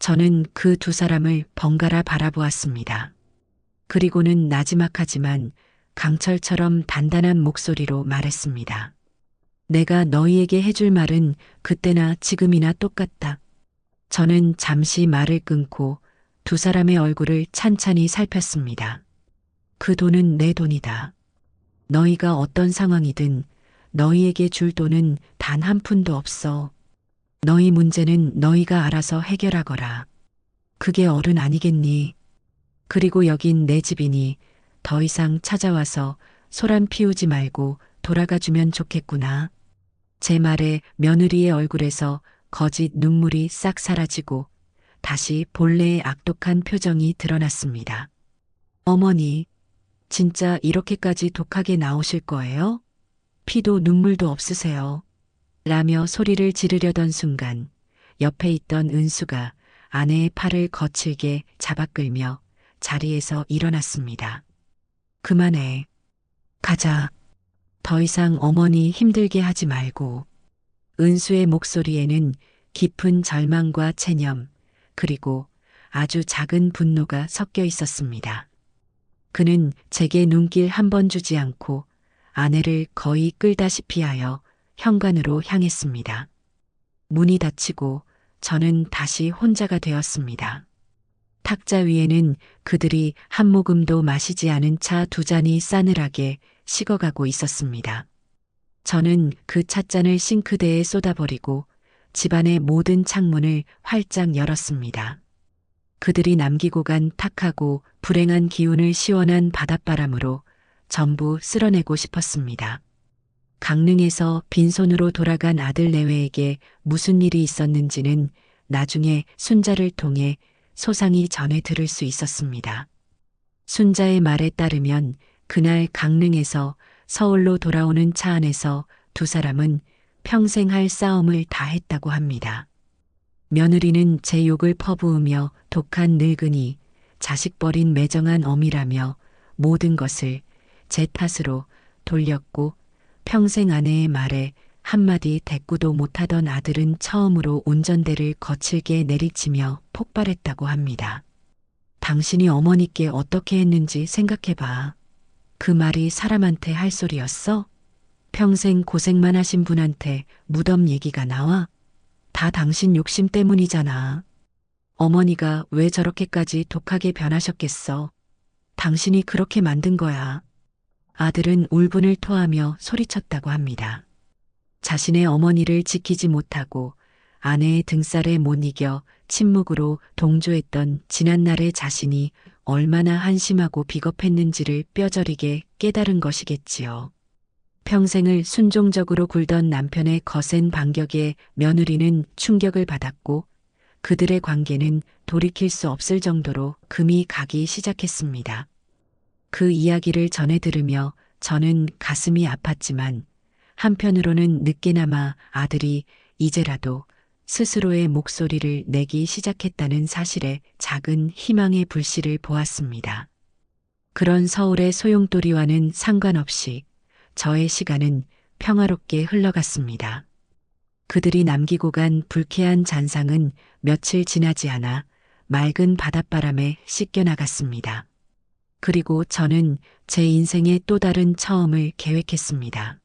저는 그 두 사람을 번갈아 바라보았습니다. 그리고는 나지막하지만 강철처럼 단단한 목소리로 말했습니다. 내가 너희에게 해줄 말은 그때나 지금이나 똑같다. 저는 잠시 말을 끊고 두 사람의 얼굴을 찬찬히 살폈습니다. 그 돈은 내 돈이다. 너희가 어떤 상황이든 너희에게 줄 돈은 단 한 푼도 없어. 너희 문제는 너희가 알아서 해결하거라. 그게 어른 아니겠니? 그리고 여긴 내 집이니 더 이상 찾아와서 소란 피우지 말고 돌아가 주면 좋겠구나. 제 말에 며느리의 얼굴에서 거짓 눈물이 싹 사라지고 다시 본래의 악독한 표정이 드러났습니다. 어머니, 진짜 이렇게까지 독하게 나오실 거예요? 피도 눈물도 없으세요. 라며 소리를 지르려던 순간 옆에 있던 은수가 아내의 팔을 거칠게 잡아 끌며 자리에서 일어났습니다. 그만해. 가자. 더 이상 어머니 힘들게 하지 말고. 은수의 목소리에는 깊은 절망과 체념, 그리고 아주 작은 분노가 섞여 있었습니다. 그는 제게 눈길 한 번 주지 않고 아내를 거의 끌다시피 하여 현관으로 향했습니다. 문이 닫히고 저는 다시 혼자가 되었습니다. 탁자 위에는 그들이 한 모금도 마시지 않은 차 두 잔이 싸늘하게 식어가고 있었습니다. 저는 그 찻잔을 싱크대에 쏟아버리고 집안의 모든 창문을 활짝 열었습니다. 그들이 남기고 간 탁하고 불행한 기운을 시원한 바닷바람으로 전부 쓸어내고 싶었습니다. 강릉에서 빈손으로 돌아간 아들 내외에게 무슨 일이 있었는지는 나중에 순자를 통해 소상히 전해 들을 수 있었습니다. 순자의 말에 따르면 그날 강릉에서 서울로 돌아오는 차 안에서 두 사람은 평생 할 싸움을 다 했다고 합니다. 며느리는 제 욕을 퍼부으며 독한 늙은이, 자식 버린 매정한 어미라며 모든 것을 제 탓으로 돌렸고 평생 아내의 말에 한마디 대꾸도 못하던 아들은 처음으로 운전대를 거칠게 내리치며 폭발했다고 합니다. 당신이 어머니께 어떻게 했는지 생각해봐. 그 말이 사람한테 할 소리였어? 평생 고생만 하신 분한테 무덤 얘기가 나와? 다 당신 욕심 때문이잖아. 어머니가 왜 저렇게까지 독하게 변하셨겠어? 당신이 그렇게 만든 거야. 아들은 울분을 토하며 소리쳤다고 합니다. 자신의 어머니를 지키지 못하고 아내의 등살에 못 이겨 침묵으로 동조했던 지난날의 자신이 얼마나 한심하고 비겁했는지를 뼈저리게 깨달은 것이겠지요. 평생을 순종적으로 굴던 남편의 거센 반격에 며느리는 충격을 받았고 그들의 관계는 돌이킬 수 없을 정도로 금이 가기 시작했습니다. 그 이야기를 전해 들으며 저는 가슴이 아팠지만 한편으로는 늦게나마 아들이 이제라도 스스로의 목소리를 내기 시작했다는 사실에 작은 희망의 불씨를 보았습니다. 그런 서울의 소용돌이와는 상관없이 저의 시간은 평화롭게 흘러갔습니다. 그들이 남기고 간 불쾌한 잔상은 며칠 지나지 않아 맑은 바닷바람에 씻겨나갔습니다. 그리고 저는 제 인생의 또 다른 처음을 계획했습니다.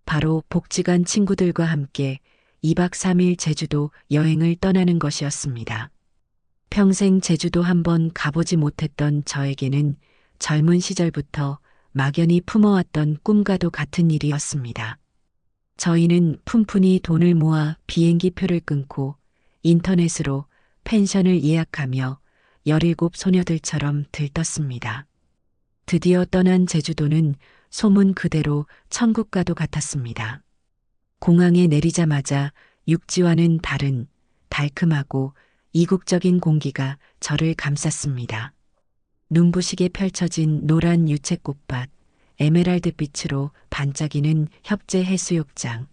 바로 복지관 친구들과 함께 2박 3일 제주도 여행을 떠나는 것이었습니다. 평생 제주도 한번 가보지 못했던 저에게는 젊은 시절부터 막연히 품어왔던 꿈과도 같은 일이었습니다. 저희는 푼푼히 돈을 모아 비행기 표를 끊고 인터넷으로 펜션을 예약하며 17 소녀들처럼 들떴습니다. 드디어 떠난 제주도는 소문 그대로 천국과도 같았습니다. 공항에 내리자마자 육지와는 다른 달콤하고 이국적인 공기가 저를 감쌌습니다. 눈부시게 펼쳐진 노란 유채꽃밭, 에메랄드 빛으로 반짝이는 협재 해수욕장,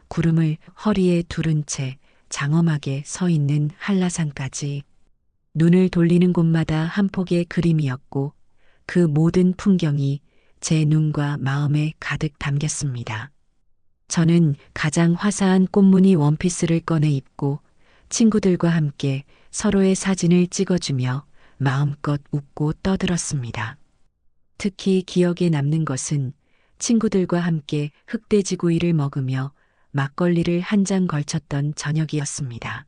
구름을 허리에 두른 채 장엄하게 서 있는 한라산까지 눈을 돌리는 곳마다 한 폭의 그림이었고 그 모든 풍경이 제 눈과 마음에 가득 담겼습니다. 저는 가장 화사한 꽃무늬 원피스를 꺼내 입고 친구들과 함께 서로의 사진을 찍어주며 마음껏 웃고 떠들었습니다. 특히 기억에 남는 것은 친구들과 함께 흑돼지구이를 먹으며 막걸리를 한 잔 걸쳤던 저녁이었습니다.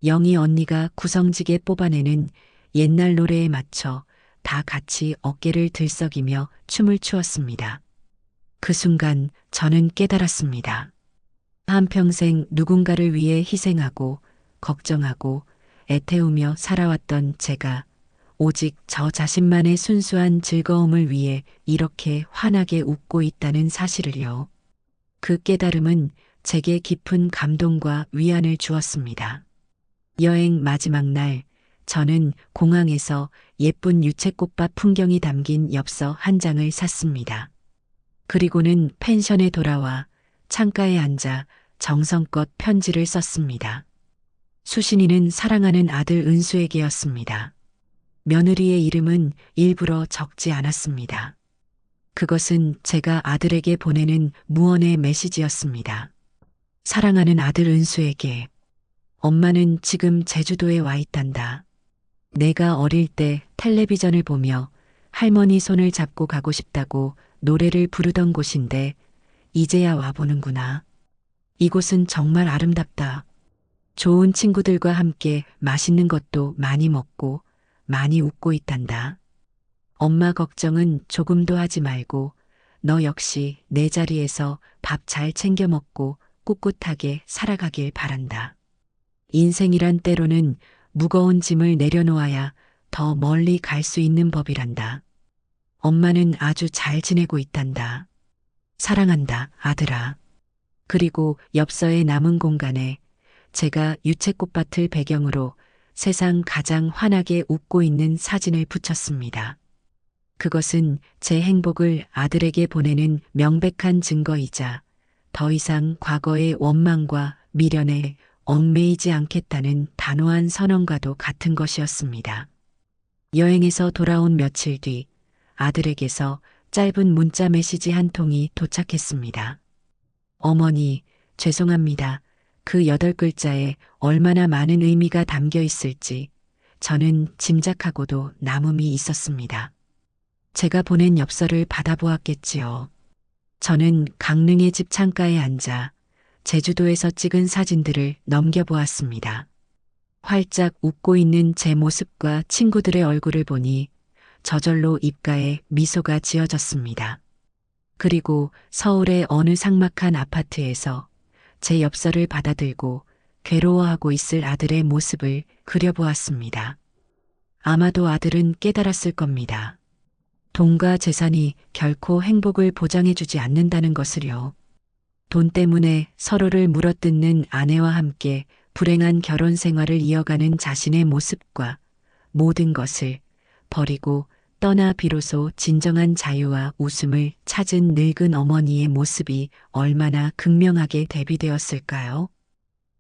영희 언니가 구성지게 뽑아내는 옛날 노래에 맞춰 다 같이 어깨를 들썩이며 춤을 추었습니다. 그 순간 저는 깨달았습니다. 한평생 누군가를 위해 희생하고 걱정하고 애태우며 살아왔던 제가 오직 저 자신만의 순수한 즐거움을 위해 이렇게 환하게 웃고 있다는 사실을요. 그 깨달음은 제게 깊은 감동과 위안을 주었습니다. 여행 마지막 날, 저는 공항에서 예쁜 유채꽃밭 풍경이 담긴 엽서 한 장을 샀습니다. 그리고는 펜션에 돌아와 창가에 앉아 정성껏 편지를 썼습니다. 수신이는 사랑하는 아들 은수에게였습니다. 며느리의 이름은 일부러 적지 않았습니다. 그것은 제가 아들에게 보내는 무언의 메시지였습니다. 사랑하는 아들 은수에게. 엄마는 지금 제주도에 와 있단다. 내가 어릴 때 텔레비전을 보며 할머니 손을 잡고 가고 싶다고 노래를 부르던 곳인데 이제야 와보는구나. 이곳은 정말 아름답다. 좋은 친구들과 함께 맛있는 것도 많이 먹고 많이 웃고 있단다. 엄마 걱정은 조금도 하지 말고 너 역시 내 자리에서 밥 잘 챙겨 먹고 꿋꿋하게 살아가길 바란다. 인생이란 때로는 무거운 짐을 내려놓아야 더 멀리 갈 수 있는 법이란다. 엄마는 아주 잘 지내고 있단다. 사랑한다, 아들아. 그리고 엽서의 남은 공간에 제가 유채꽃밭을 배경으로 세상 가장 환하게 웃고 있는 사진을 붙였습니다. 그것은 제 행복을 아들에게 보내는 명백한 증거이자 더 이상 과거의 원망과 미련에 얽매이지 않겠다는 단호한 선언과도 같은 것이었습니다. 여행에서 돌아온 며칠 뒤 아들에게서 짧은 문자 메시지 한 통이 도착했습니다. 어머니, 죄송합니다. 그 8글자에 얼마나 많은 의미가 담겨 있을지 저는 짐작하고도 남음이 있었습니다. 제가 보낸 엽서를 받아보았겠지요. 저는 강릉의 집 창가에 앉아 제주도에서 찍은 사진들을 넘겨보았습니다. 활짝 웃고 있는 제 모습과 친구들의 얼굴을 보니 저절로 입가에 미소가 지어졌습니다. 그리고 서울의 어느 삭막한 아파트에서 제 엽서를 받아들고 괴로워하고 있을 아들의 모습을 그려보았습니다. 아마도 아들은 깨달았을 겁니다. 돈과 재산이 결코 행복을 보장해주지 않는다는 것을요. 돈 때문에 서로를 물어뜯는 아내와 함께 불행한 결혼 생활을 이어가는 자신의 모습과 모든 것을 버리고 떠나 비로소 진정한 자유와 웃음을 찾은 늙은 어머니의 모습이 얼마나 극명하게 대비되었을까요?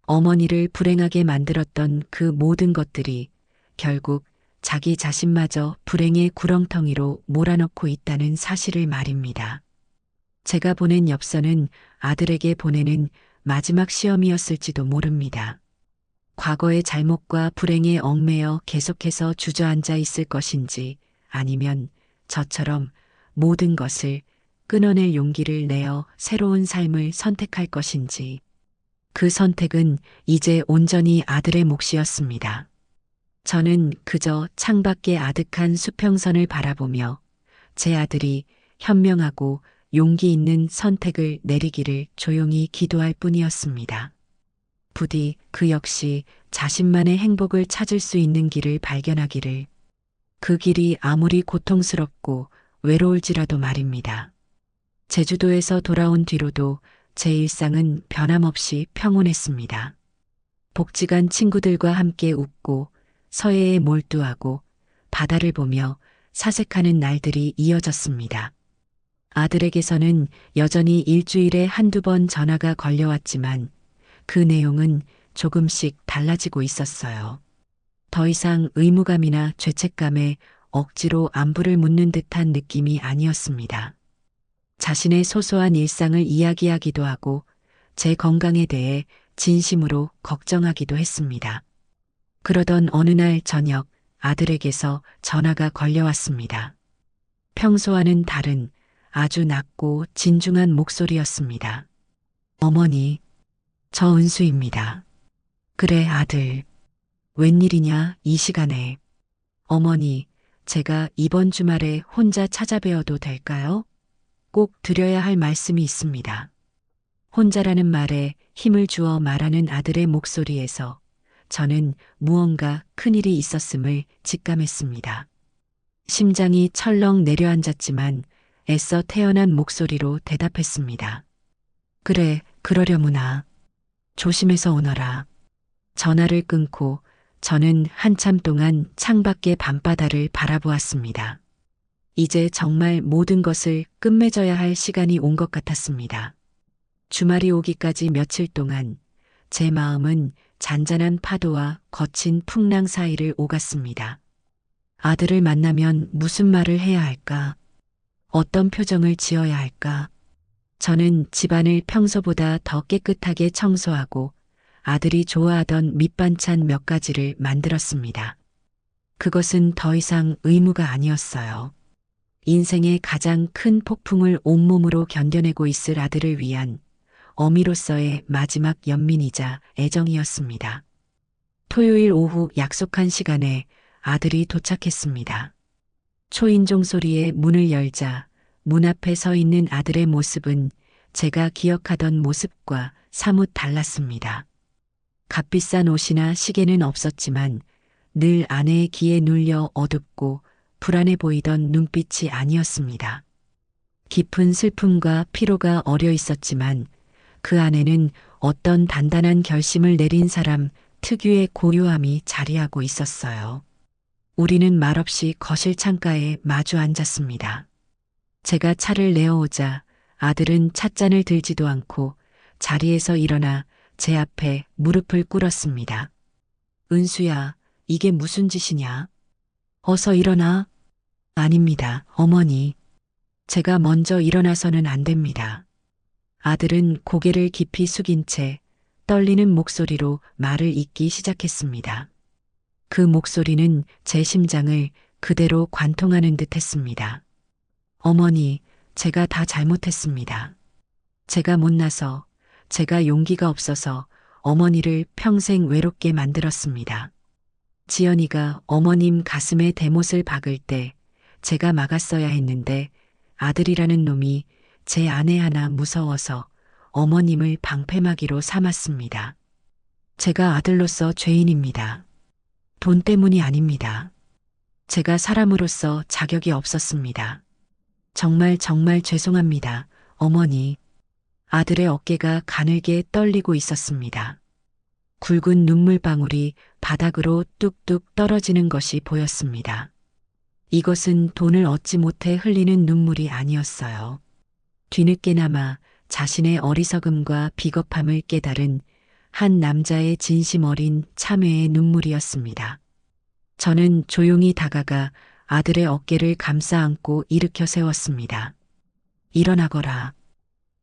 어머니를 불행하게 만들었던 그 모든 것들이 결국 자기 자신마저 불행의 구렁텅이로 몰아넣고 있다는 사실을 말입니다. 제가 보낸 엽서는 아들에게 보내는 마지막 시험이었을지도 모릅니다. 과거의 잘못과 불행에 얽매여 계속해서 주저앉아 있을 것인지 아니면 저처럼 모든 것을 끊어낼 용기를 내어 새로운 삶을 선택할 것인지 그 선택은 이제 온전히 아들의 몫이었습니다. 저는 그저 창밖의 아득한 수평선을 바라보며 제 아들이 현명하고 용기 있는 선택을 내리기를 조용히 기도할 뿐이었습니다. 부디 그 역시 자신만의 행복을 찾을 수 있는 길을 발견하기를, 그 길이 아무리 고통스럽고 외로울지라도 말입니다. 제주도에서 돌아온 뒤로도 제 일상은 변함없이 평온했습니다. 복지관 친구들과 함께 웃고 서해에 몰두하고 바다를 보며 사색하는 날들이 이어졌습니다. 아들에게서는 여전히 일주일에 한두 번 전화가 걸려왔지만 그 내용은 조금씩 달라지고 있었어요. 더 이상 의무감이나 죄책감에 억지로 안부를 묻는 듯한 느낌이 아니었습니다. 자신의 소소한 일상을 이야기하기도 하고 제 건강에 대해 진심으로 걱정하기도 했습니다. 그러던 어느 날 저녁 아들에게서 전화가 걸려왔습니다. 평소와는 다른 아주 낮고 진중한 목소리였습니다. 어머니, 저 은수입니다. 그래, 아들. 웬일이냐, 이 시간에. 어머니, 제가 이번 주말에 혼자 찾아뵈어도 될까요? 꼭 드려야 할 말씀이 있습니다. 혼자라는 말에 힘을 주어 말하는 아들의 목소리에서 저는 무언가 큰일이 있었음을 직감했습니다. 심장이 철렁 내려앉았지만 애써 태어난 목소리로 대답했습니다. 그래, 그러려무나. 조심해서 오너라. 전화를 끊고 저는 한참 동안 창밖의 밤바다를 바라보았습니다. 이제 정말 모든 것을 끝맺어야 할 시간이 온 것 같았습니다. 주말이 오기까지 며칠 동안 제 마음은 잔잔한 파도와 거친 풍랑 사이를 오갔습니다. 아들을 만나면 무슨 말을 해야 할까? 어떤 표정을 지어야 할까? 저는 집안을 평소보다 더 깨끗하게 청소하고 아들이 좋아하던 밑반찬 몇 가지를 만들었습니다. 그것은 더 이상 의무가 아니었어요. 인생의 가장 큰 폭풍을 온몸으로 견뎌내고 있을 아들을 위한 어미로서의 마지막 연민이자 애정이었습니다. 토요일 오후 약속한 시간에 아들이 도착했습니다. 초인종 소리에 문을 열자 문 앞에 서 있는 아들의 모습은 제가 기억하던 모습과 사뭇 달랐습니다. 값비싼 옷이나 시계는 없었지만 늘 아내의 기에 눌려 어둡고 불안해 보이던 눈빛이 아니었습니다. 깊은 슬픔과 피로가 어려 있었지만 그 안에는 어떤 단단한 결심을 내린 사람 특유의 고요함이 자리하고 있었어요. 우리는 말없이 거실 창가에 마주 앉았습니다. 제가 차를 내어오자 아들은 찻잔을 들지도 않고 자리에서 일어나 제 앞에 무릎을 꿇었습니다. 은수야, 이게 무슨 짓이냐? 어서 일어나. 아닙니다, 어머니. 제가 먼저 일어나서는 안 됩니다. 아들은 고개를 깊이 숙인 채 떨리는 목소리로 말을 잇기 시작했습니다. 그 목소리는 제 심장을 그대로 관통하는 듯 했습니다. 어머니, 제가 다 잘못했습니다. 제가 못나서, 제가 용기가 없어서 어머니를 평생 외롭게 만들었습니다. 지연이가 어머님 가슴에 대못을 박을 때 제가 막았어야 했는데 아들이라는 놈이 제 아내 하나 무서워서 어머님을 방패막이로 삼았습니다. 제가 아들로서 죄인입니다. 돈 때문이 아닙니다. 제가 사람으로서 자격이 없었습니다. 정말 죄송합니다, 어머니. 아들의 어깨가 가늘게 떨리고 있었습니다. 굵은 눈물방울이 바닥으로 뚝뚝 떨어지는 것이 보였습니다. 이것은 돈을 얻지 못해 흘리는 눈물이 아니었어요. 뒤늦게나마 자신의 어리석음과 비겁함을 깨달은 한 남자의 진심 어린 참회의 눈물이었습니다. 저는 조용히 다가가 아들의 어깨를 감싸 안고 일으켜 세웠습니다. 일어나거라.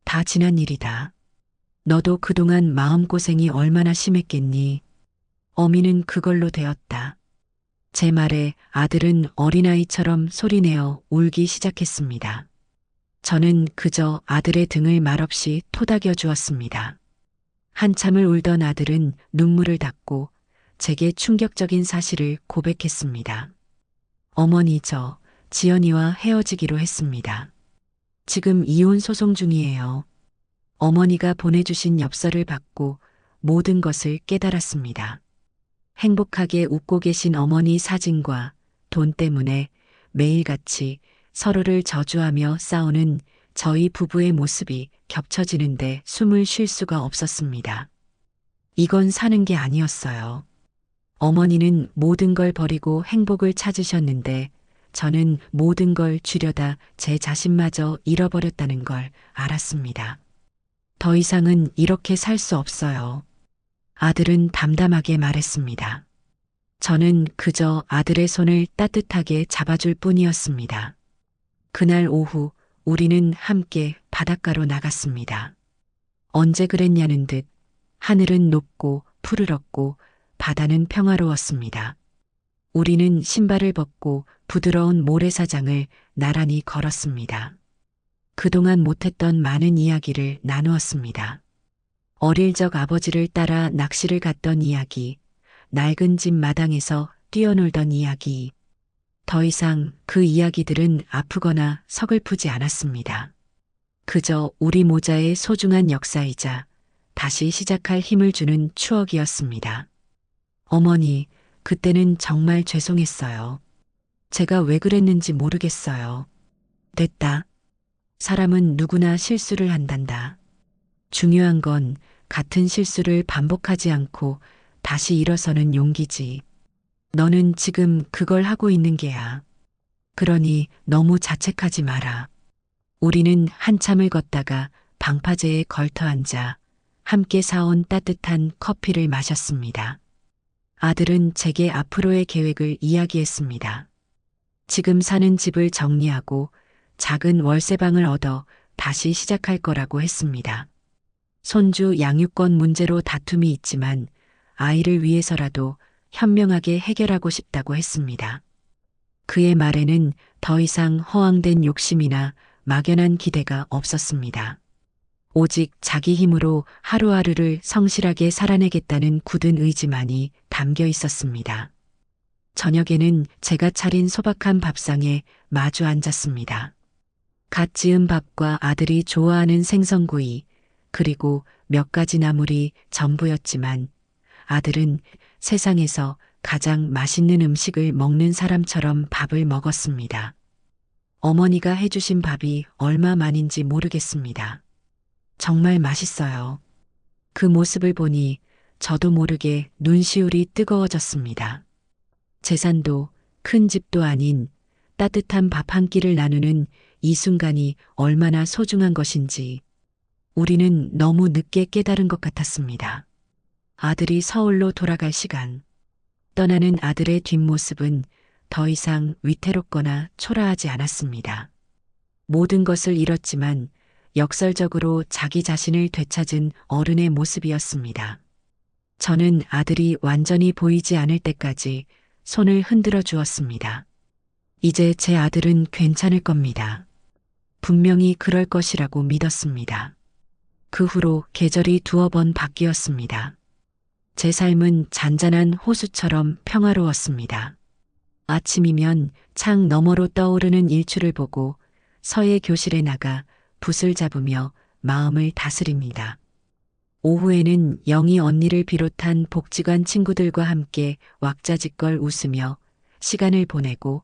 다 지난 일이다. 너도 그동안 마음고생이 얼마나 심했겠니? 어미는 그걸로 되었다. 제 말에 아들은 어린아이처럼 소리내어 울기 시작했습니다. 저는 그저 아들의 등을 말없이 토닥여 주었습니다. 한참을 울던 아들은 눈물을 닦고 제게 충격적인 사실을 고백했습니다. 어머니, 저 지연이와 헤어지기로 했습니다. 지금 이혼 소송 중이에요. 어머니가 보내주신 엽서를 받고 모든 것을 깨달았습니다. 행복하게 웃고 계신 어머니 사진과 돈 때문에 매일같이 서로를 저주하며 싸우는 저희 부부의 모습이 겹쳐지는데 숨을 쉴 수가 없었습니다. 이건 사는 게 아니었어요. 어머니는 모든 걸 버리고 행복을 찾으셨는데 저는 모든 걸 주려다 제 자신마저 잃어버렸다는 걸 알았습니다. 더 이상은 이렇게 살 수 없어요. 아들은 담담하게 말했습니다. 저는 그저 아들의 손을 따뜻하게 잡아줄 뿐이었습니다. 그날 오후 우리는 함께 바닷가로 나갔습니다. 언제 그랬냐는 듯 하늘은 높고 푸르렀고 바다는 평화로웠습니다. 우리는 신발을 벗고 부드러운 모래사장을 나란히 걸었습니다. 그동안 못했던 많은 이야기를 나누었습니다. 어릴 적 아버지를 따라 낚시를 갔던 이야기, 낡은 집 마당에서 뛰어놀던 이야기. 더 이상 그 이야기들은 아프거나 서글프지 않았습니다. 그저 우리 모자의 소중한 역사이자 다시 시작할 힘을 주는 추억이었습니다. 어머니, 그때는 정말 죄송했어요. 제가 왜 그랬는지 모르겠어요. 됐다. 사람은 누구나 실수를 한단다. 중요한 건 같은 실수를 반복하지 않고 다시 일어서는 용기지. 너는 지금 그걸 하고 있는 게야. 그러니 너무 자책하지 마라. 우리는 한참을 걷다가 방파제에 걸터 앉아 함께 사온 따뜻한 커피를 마셨습니다. 아들은 제게 앞으로의 계획을 이야기했습니다. 지금 사는 집을 정리하고 작은 월세방을 얻어 다시 시작할 거라고 했습니다. 손주 양육권 문제로 다툼이 있지만 아이를 위해서라도 현명하게 해결하고 싶다고 했습니다. 그의 말에는 더 이상 허황된 욕심이나 막연한 기대가 없었습니다. 오직 자기 힘으로 하루하루를 성실하게 살아내겠다는 굳은 의지만이 담겨 있었습니다. 저녁에는 제가 차린 소박한 밥상에 마주 앉았습니다. 갓 지은 밥과 아들이 좋아하는 생선구이, 그리고 몇 가지 나물이 전부였지만 아들은 세상에서 가장 맛있는 음식을 먹는 사람처럼 밥을 먹었습니다. 어머니가 해주신 밥이 얼마만인지 모르겠습니다. 정말 맛있어요. 그 모습을 보니 저도 모르게 눈시울이 뜨거워졌습니다. 재산도 큰 집도 아닌 따뜻한 밥 한 끼를 나누는 이 순간이 얼마나 소중한 것인지 우리는 너무 늦게 깨달은 것 같았습니다. 아들이 서울로 돌아갈 시간. 떠나는 아들의 뒷모습은 더 이상 위태롭거나 초라하지 않았습니다. 모든 것을 잃었지만 역설적으로 자기 자신을 되찾은 어른의 모습이었습니다. 저는 아들이 완전히 보이지 않을 때까지 손을 흔들어 주었습니다. 이제 제 아들은 괜찮을 겁니다. 분명히 그럴 것이라고 믿었습니다. 그 후로 계절이 두어 번 바뀌었습니다. 제 삶은 잔잔한 호수처럼 평화로웠습니다. 아침이면 창 너머로 떠오르는 일출을 보고 서예 교실에 나가 붓을 잡으며 마음을 다스립니다. 오후에는 영희 언니를 비롯한 복지관 친구들과 함께 왁자지껄 웃으며 시간을 보내고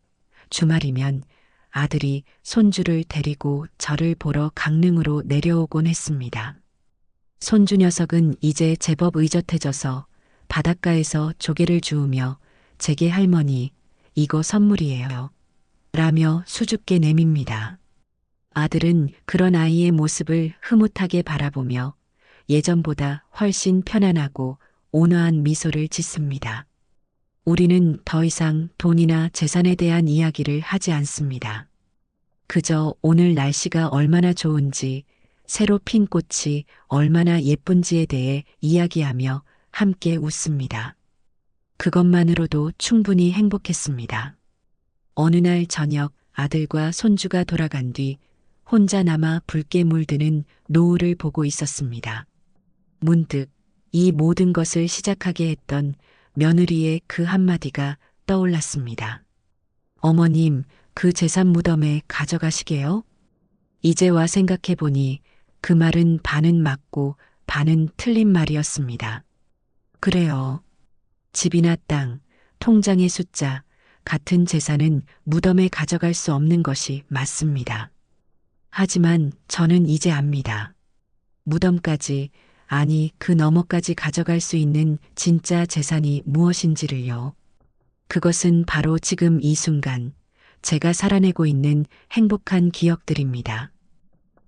주말이면 아들이 손주를 데리고 저를 보러 강릉으로 내려오곤 했습니다. 손주 녀석은 이제 제법 의젓해져서 바닷가에서 조개를 주우며 제게 할머니, 이거 선물이에요. 라며 수줍게 내밉니다. 아들은 그런 아이의 모습을 흐뭇하게 바라보며 예전보다 훨씬 편안하고 온화한 미소를 짓습니다. 우리는 더 이상 돈이나 재산에 대한 이야기를 하지 않습니다. 그저 오늘 날씨가 얼마나 좋은지, 새로 핀 꽃이 얼마나 예쁜지에 대해 이야기하며 함께 웃습니다. 그것만으로도 충분히 행복했습니다. 어느 날 저녁 아들과 손주가 돌아간 뒤 혼자 남아 붉게 물드는 노을을 보고 있었습니다. 문득 이 모든 것을 시작하게 했던 며느리의 그 한마디가 떠올랐습니다. 어머님, 그 재산 무덤에 가져가시게요? 이제 와 생각해 보니 그 말은 반은 맞고 반은 틀린 말이었습니다. 그래요. 집이나 땅, 통장의 숫자, 같은 재산은 무덤에 가져갈 수 없는 것이 맞습니다. 하지만 저는 이제 압니다. 무덤까지 아니, 그 너머까지 가져갈 수 있는 진짜 재산이 무엇인지를요. 그것은 바로 지금 이 순간 제가 살아내고 있는 행복한 기억들입니다.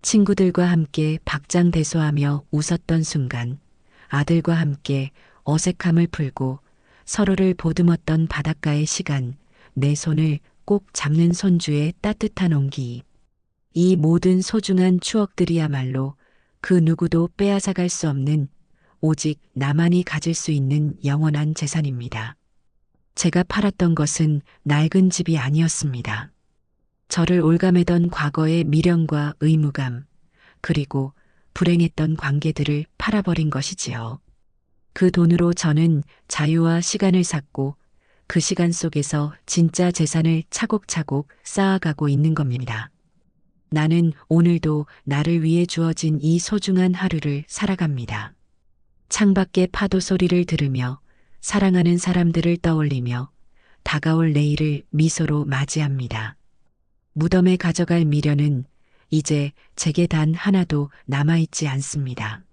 친구들과 함께 박장대소하며 웃었던 순간, 아들과 함께 어색함을 풀고 서로를 보듬었던 바닷가의 시간, 내 손을 꼭 잡는 손주의 따뜻한 온기. 이 모든 소중한 추억들이야말로 그 누구도 빼앗아갈 수 없는 오직 나만이 가질 수 있는 영원한 재산입니다. 제가 팔았던 것은 낡은 집이 아니었습니다. 저를 올가매던 과거의 미련과 의무감, 그리고 불행했던 관계들을 팔아버린 것이지요. 그 돈으로 저는 자유와 시간을 샀고 그 시간 속에서 진짜 재산을 차곡차곡 쌓아가고 있는 겁니다. 나는 오늘도 나를 위해 주어진 이 소중한 하루를 살아갑니다. 창밖의 파도 소리를 들으며 사랑하는 사람들을 떠올리며 다가올 내일을 미소로 맞이합니다. 무덤에 가져갈 미련은 이제 제게 단 하나도 남아있지 않습니다.